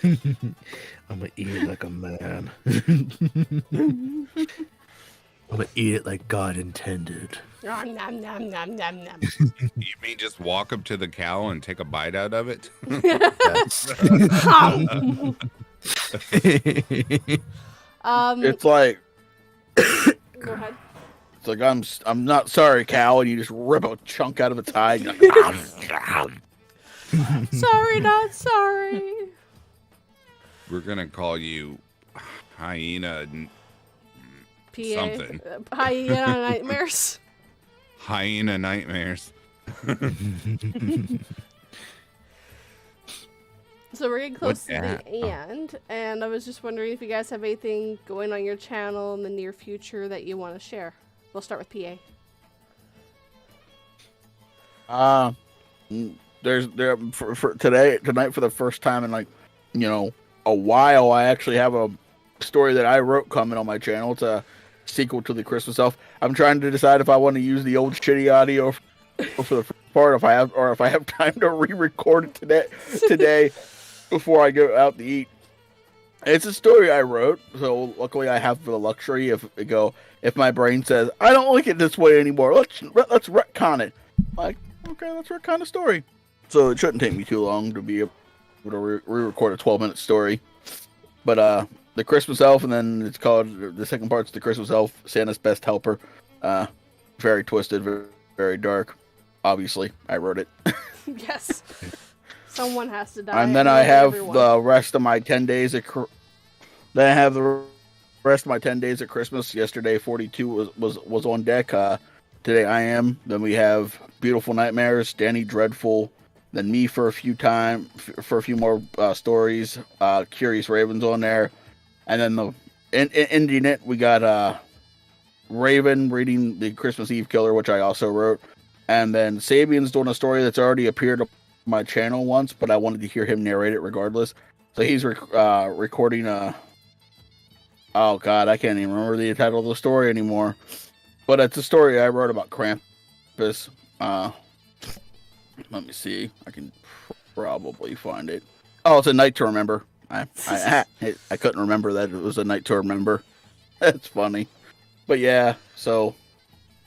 I'm gonna eat it like a man. I'm gonna eat it like God intended. Nom, nom, nom, nom, nom, nom. You mean just walk up to the cow and take a bite out of it? It's like, Go ahead. it's like I'm not sorry, cow, and you just rip a chunk out of its hide. Sorry, not sorry. We're gonna call you hyena PA. something. Hyena nightmares. Hyena nightmares. So we're getting close What's to that? the end, and I was just wondering if you guys have anything going on your channel in the near future that you want to share. We'll start with PA. There's for tonight for the first time in like, a while. I actually have a story that I wrote coming on my channel. It's a sequel to the Christmas Elf. I'm trying to decide if I want to use the old shitty audio for the first part, if I have time to re-record it today before I go out to eat. It's a story I wrote, so luckily I have the luxury if my brain says I don't like it this way anymore, let's retcon it. Like, okay, let's retcon the story. So it shouldn't take me too long to be able to re-record a 12-minute story. But the Christmas Elf, and then it's called, the second part's the Christmas Elf, Santa's Best Helper. Very twisted, very, very dark. Obviously, I wrote it. Yes. Someone has to die. And then I have the rest of my 10 days then I have the rest of my 10 days at Christmas. Yesterday, 42 was on deck. Today I am. Then we have Beautiful Nightmares, Danny Dreadful, then me for a few more stories. Curious Raven's on there, and then ending it, we got Raven reading the Christmas Eve Killer, which I also wrote, and then Sabian's doing a story that's already appeared on my channel once, but I wanted to hear him narrate it regardless. So he's recording oh god, I can't even remember the title of the story anymore. But it's a story I wrote about Krampus. Let me see. I can probably find it. Oh, it's A Night to Remember. I couldn't remember that it was A Night to Remember. That's funny. But yeah, so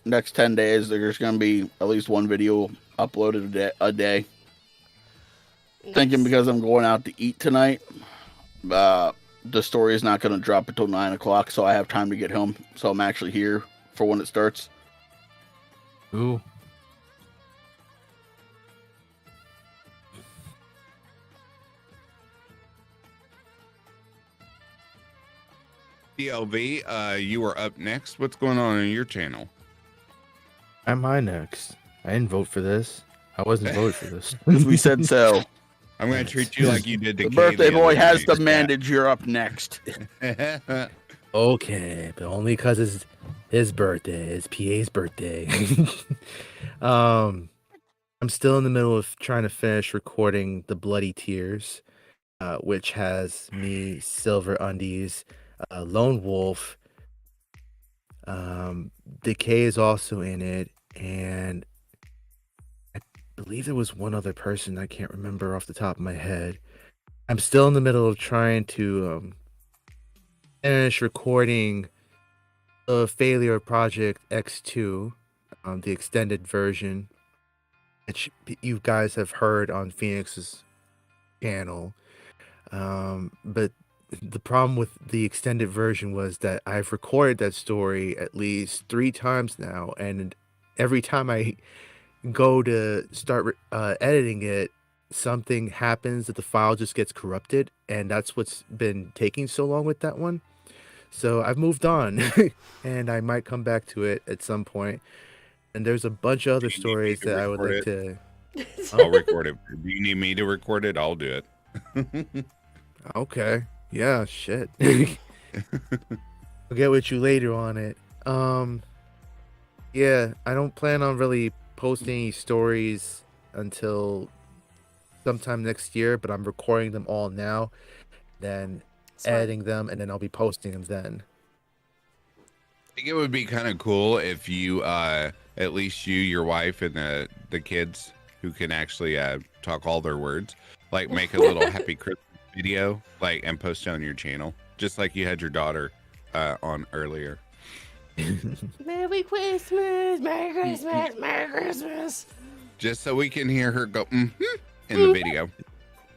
next 10 days, there's going to be at least one video uploaded a day. Nice. Thinking because I'm going out to eat tonight, the story is not going to drop until 9 o'clock, so I have time to get home. So I'm actually here for when it starts. Ooh. DLV, you are up next. What's going on your channel? Am I next? I didn't vote for this. I wasn't voted for this. Because we said so. I'm going to treat you like you did to The Kay birthday other boy has night. demanded you're up next. Okay, but only because it's his birthday. It's PA's birthday. I'm still in the middle of trying to finish recording The Bloody Tears, which has me, Silver Undies, Lone Wolf. Decay is also in it, and I believe there was one other person I can't remember off the top of my head. I'm still in the middle of trying to finish recording the Failure Project X2, the extended version, which you guys have heard on Phoenix's channel. But the problem with the extended version was that I've recorded that story at least 3 times now, and every time I go to start editing it, something happens that the file just gets corrupted, and that's what's been taking so long with that one. So I've moved on, and I might come back to it at some point. And there's a bunch of other Do you need me stories to that I would record like to. I'll record it. Do you need me to record it? I'll do it. Okay. Yeah. Shit. I'll get with you later on it. Yeah, I don't plan on really posting any stories until sometime next year, but I'm recording them all now, then Smart. editing them, and then I'll be posting them then. I think it would be kind of cool if you, at least you, your wife, and the kids who can actually talk all their words, like make a little happy Christmas video, like, and post it on your channel, just like you had your daughter on earlier. Merry Christmas, Merry Christmas, Merry Christmas. Just so we can hear her go in the video.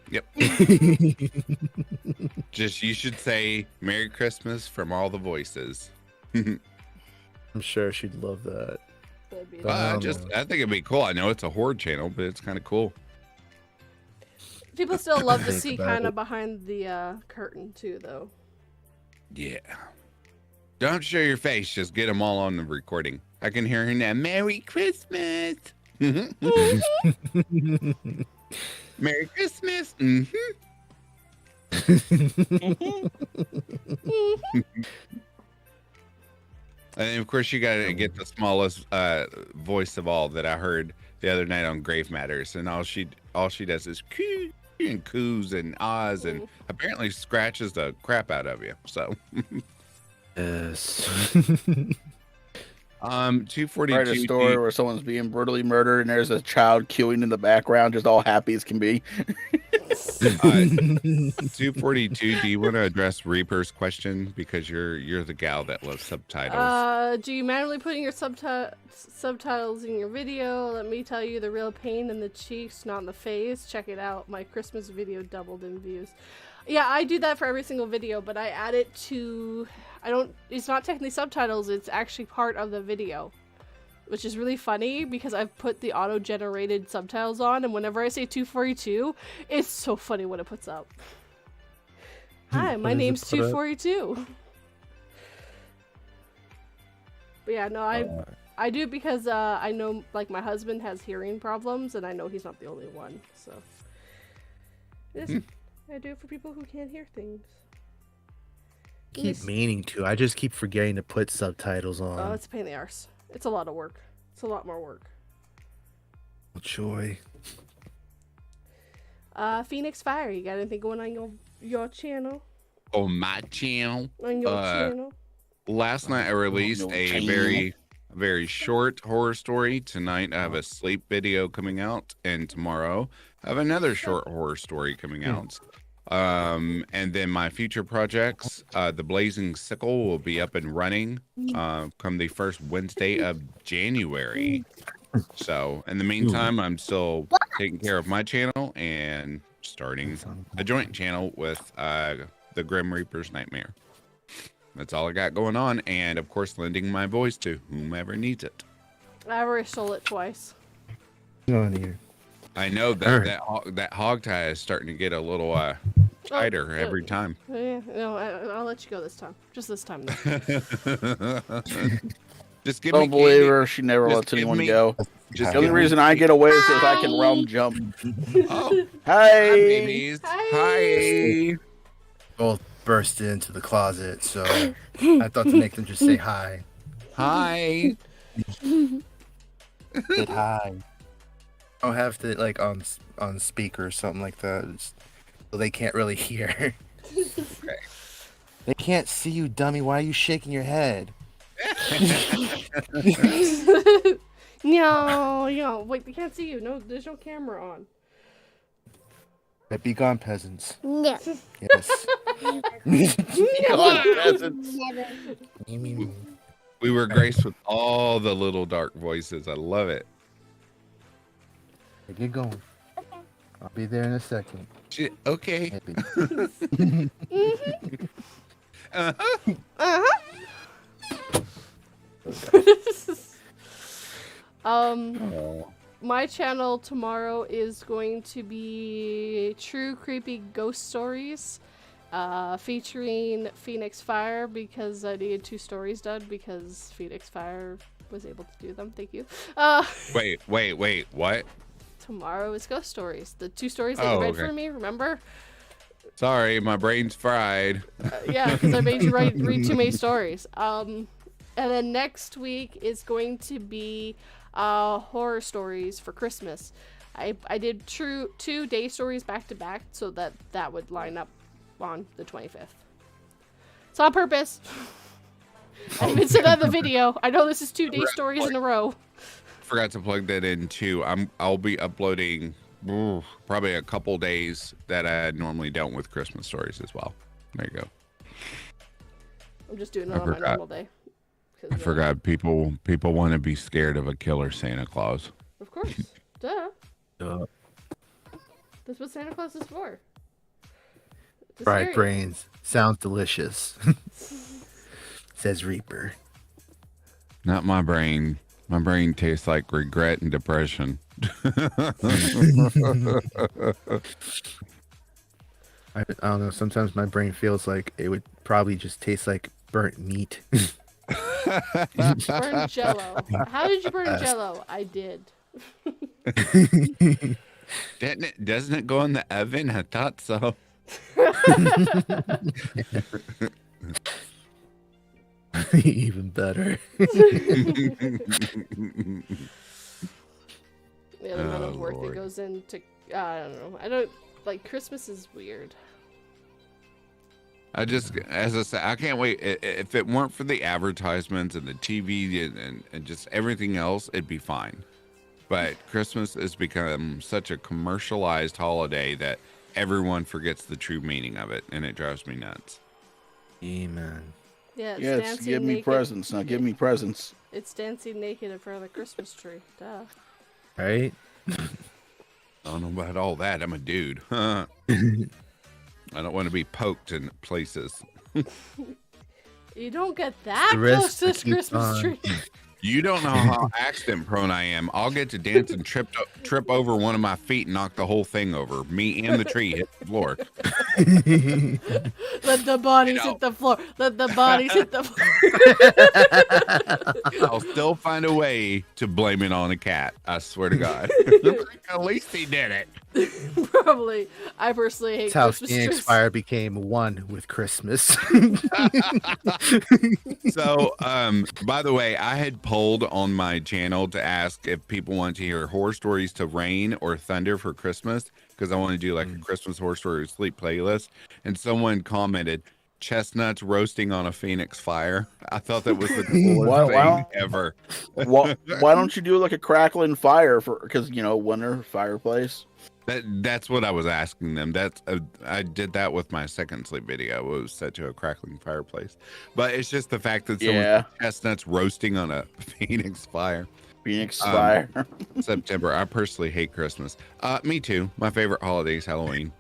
Yep. Just you should say Merry Christmas from all the voices. I'm sure she'd love that. That'd be Wow. I think it'd be cool. I know it's a horde channel, but it's kind of cool. People still love to Think see about kind it. of behind the curtain too, though. Yeah. Don't show your face. Just get them all on the recording. I can hear her now. Merry Christmas. Merry Christmas. And of course, you gotta get the smallest voice of all that I heard the other night on Grave Matters, and all she does is coo and coos and ahs, and apparently scratches the crap out of you. So, Yes. 242. Write a story where someone's being brutally murdered and there's a child queuing in the background, just all happy as can be. 242. Do you want to address Reaper's question because you're the gal that loves subtitles? Do you manually putting your subtitles in your video? Let me tell you the real pain in the cheeks, not in the face. Check it out. My Christmas video doubled in views. Yeah, I do that for every single video, but I add it to... It's not technically subtitles, it's actually part of the video. Which is really funny because I've put the auto-generated subtitles on, and whenever I say 242, it's so funny what it puts up. Hi, my does it name's put up? 242. But yeah, no, I do because I know like my husband has hearing problems, and I know he's not the only one. So yes, I do it for people who can't hear things. Keep meaning to. I just keep forgetting to put subtitles Oh, on. it's a pain in the arse. It's a lot of work. It's a lot more work. Joy. Phoenix Fire, you got anything going on your channel? On my channel. On your channel? Last night I released no a channel. very short horror story. Tonight I have a sleep video coming out, and tomorrow I have another short horror story coming out. And then my future projects, the Blazing Sickle will be up and running come the first Wednesday of January. So in the meantime, I'm still taking care of my channel and starting a joint channel with the Grim Reaper's Nightmare. That's all I got going on, and of course lending my voice to whomever needs it. I already stole it twice. On here. I know that that hog tie is starting to get a little tighter every time. Yeah, no, I'll let you go this time. Just this time, though. Just give me Don't believe candy. her. She never Just lets give anyone me- go. Just The only give me- reason I get away is because I can realm jump. Oh, Hi. hi, babies. Hi. Hi. Both bursted into the closet, so I thought to make them just say hi. Hi. Say hi. I'll have to like on speaker or something like that, so they can't really hear. They can't see you, dummy. Why are you shaking your head? No, wait, they can't see you. No, there's no camera on. Be gone, peasants. No. Yes. God, peasants. We were graced with all the little dark voices. I love it. Get going. I'll be there in a second. Okay. Maybe. Um, my channel tomorrow is going to be true creepy ghost stories, featuring Phoenix Fire because I needed 2 stories done because Phoenix Fire was able to do them. Thank you. Wait, what? Tomorrow is ghost stories. The 2 stories that Oh, you read okay. for me, remember? Sorry, my brain's fried. Yeah, because I made you read too many stories. And then next week is going to be horror stories for Christmas. I did 2 day stories back to back so that would line up on the 25th. It's on purpose. I haven't said that in the video. I know this is 2 day stories in a row. Forgot to plug that in too. I'll be uploading probably a couple days that I normally don't with Christmas stories as well. There you go. I'm just doing it on my normal day. I forgot people want to be scared of a killer Santa Claus. Of course. Duh. Uh, That's what Santa Claus is for. To fried scare you. brains. Sounds delicious. Says Reaper. Not my brain. My brain tastes like regret and depression. I don't know. Sometimes my brain feels like it would probably just taste like burnt meat. Burn Jello. How did you burn Jello? I did. Doesn't it go in the oven? I thought so. Even better. The amount of work Lord. that goes into I don't know. I don't like Christmas is weird. As I said, I can't wait. If it weren't for the advertisements and the TV and just everything else, it'd be fine. But Christmas has become such a commercialized holiday that everyone forgets the true meaning of it, and it drives me nuts. Amen. Yeah, it's Yes, dancing give me naked. presents. Now give me presents. It's dancing naked in front of the Christmas tree. Duh. Right? I don't know about all that. I'm a dude. I don't want to be poked in places. You don't get that The risk close to this to keep Christmas on. tree. You don't know how accident prone I am. I'll get to dance and trip over one of my feet and knock the whole thing over. Me and the tree hit the floor. Let the bodies hit the floor. Let the bodies hit the floor. I'll still find a way to blame it on a cat. I swear to God. At least he did it. Probably. I personally hate That's how Christmas Phoenix trees. Fire became one with Christmas. So, by the way, I had polled on my channel to ask if people want to hear horror stories to rain or thunder for Christmas, because I want to do like a Christmas horror story sleep playlist. And someone commented, chestnuts roasting on a Phoenix fire. I thought that was the coolest thing ever. Why don't you do like a crackling fire because winter fireplace? That's what I was asking them. I did that with my second sleep video. It was set to a crackling fireplace, but it's just the fact that someone chestnuts roasting on a Phoenix fire. Phoenix fire. September. I personally hate Christmas. Me too. My favorite holiday is Halloween.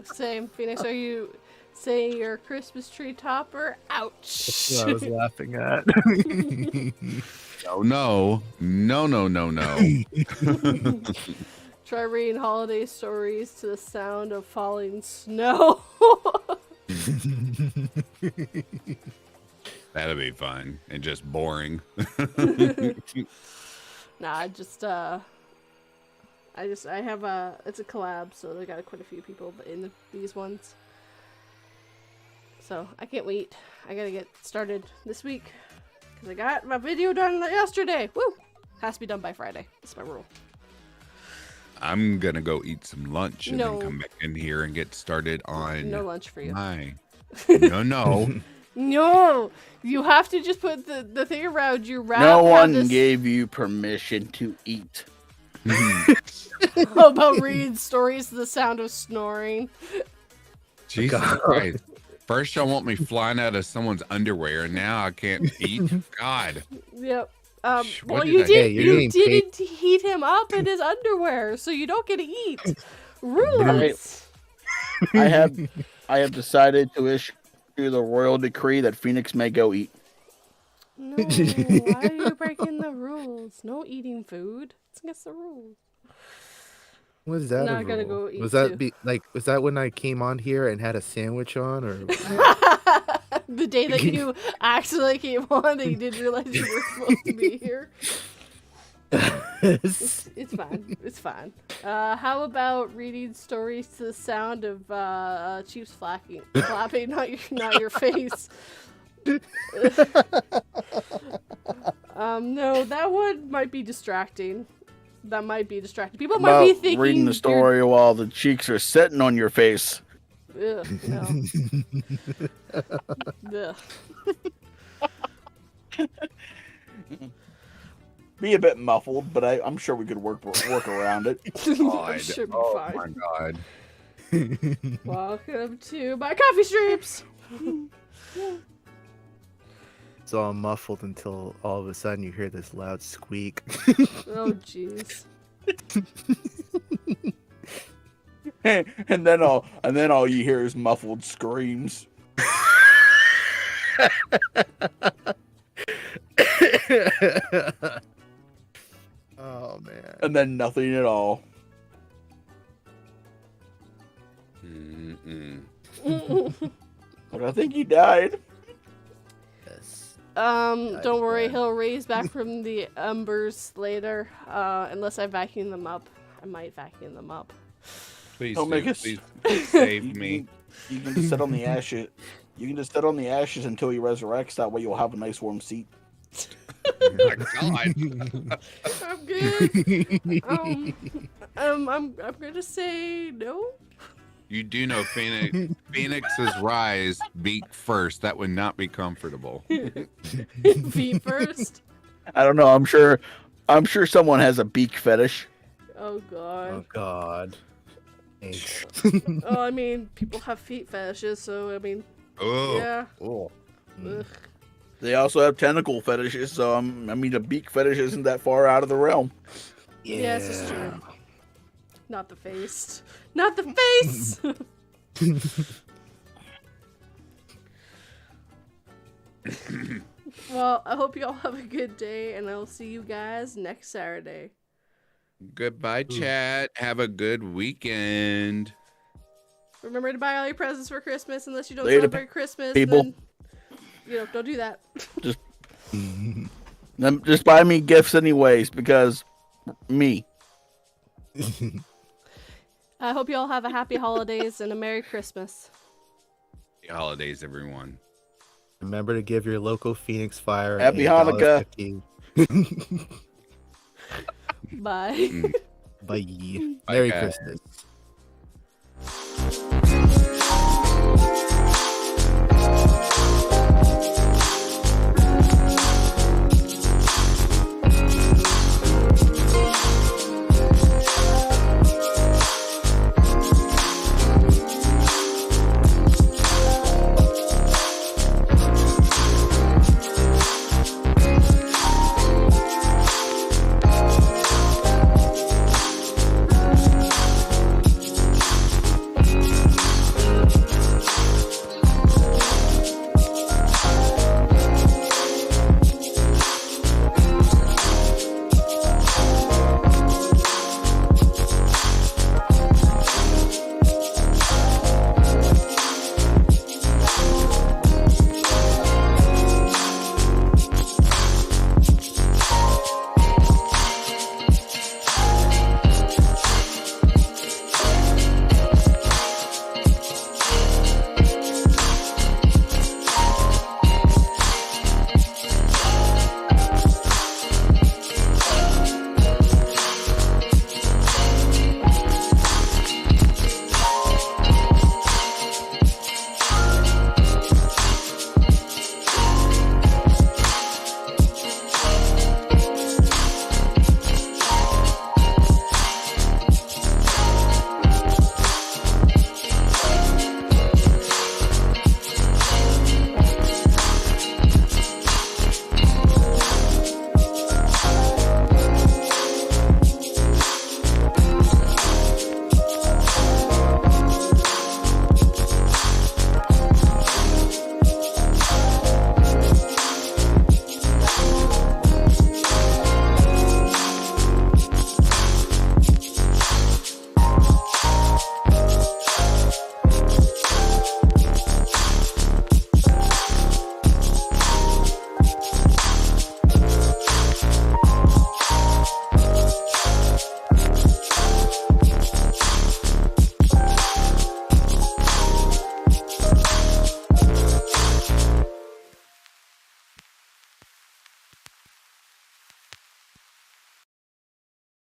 Same. Phoenix, are you saying you're a Christmas tree topper? Ouch. That's what I was laughing at. No. Try reading holiday stories to the sound of falling snow. That'll be fun and just boring. Nah, I have it's a collab, so they got quite a few people in these ones. So I can't wait. I gotta get started this week because I got my video done yesterday. Woo! Has to be done by Friday. That's my rule. I'm gonna go eat some lunch and No. then come back in here and get started on No lunch for you. my. No. No, you have to just put the thing around you. No one gave you permission to eat. How about reading stories to the sound of snoring? Jesus Christ. First, y'all want me flying out of someone's underwear, and now I can't eat. God. Yep. What Well, did you I did. do? You didn't heat him up in his underwear, so you don't get to eat. Rules. I have decided to issue the royal decree that Phoenix may go eat. No, why are you breaking the rules? No eating food. It's against the rules. Was that Not a gonna rule? go eat Was that too. was that when I came on here and had a sandwich on, or The day that you actually came on and you didn't realize you were supposed to be here. It's fine. It's fine. How about reading stories to the sound of Chiefs flapping, not your face. No, that one might be distracting. That might be distracting. People might be About thinking reading the you're- story while the cheeks are sitting on your face. Ugh, no. Ugh. Be a bit muffled, but I'm sure we could work around it. That should be Oh fine. my god. Welcome to my coffee streams. it's all muffled until all of a sudden you hear this loud squeak? Oh jeez. and then all you hear is muffled screams. Oh man. And then nothing at all. Mm-mm. But I think he died. Yes. Don't worry, bad. he'll raise back from the embers later. Unless I vacuum them up. I might vacuum them up. Please, Don't make us- please save me. You can just sit on the ashes. You can just sit on the ashes until he resurrects. That way you'll have a nice warm seat. Oh my god. I'm good. I'm gonna say no. You do know Phoenix's rise beat first. That would not be comfortable. Feet first. I don't know. I'm sure someone has a beak fetish. Oh god. Oh god. Thanks. Oh, I mean, people have feet fetishes, so I mean, Oh, yeah. Oh. Ugh. They also have tentacle fetishes, so I mean, a beak fetish isn't that far out of the realm. Yes, it's true. Not the face. Not the face. Well, I hope you all have a good day, and I'll see you guys next Saturday. goodbye, chat. Have a good weekend. Remember to buy all your presents for Christmas, unless you don't Later, celebrate Christmas. people. Then, don't do that. Then just buy me gifts anyways, because me. I hope you all have a happy holidays and a Merry Christmas. Happy holidays, everyone. Remember to give your local Phoenix Fire Happy Hanukkah. $1.50. Bye. Bye. Bye, Merry guys. Christmas.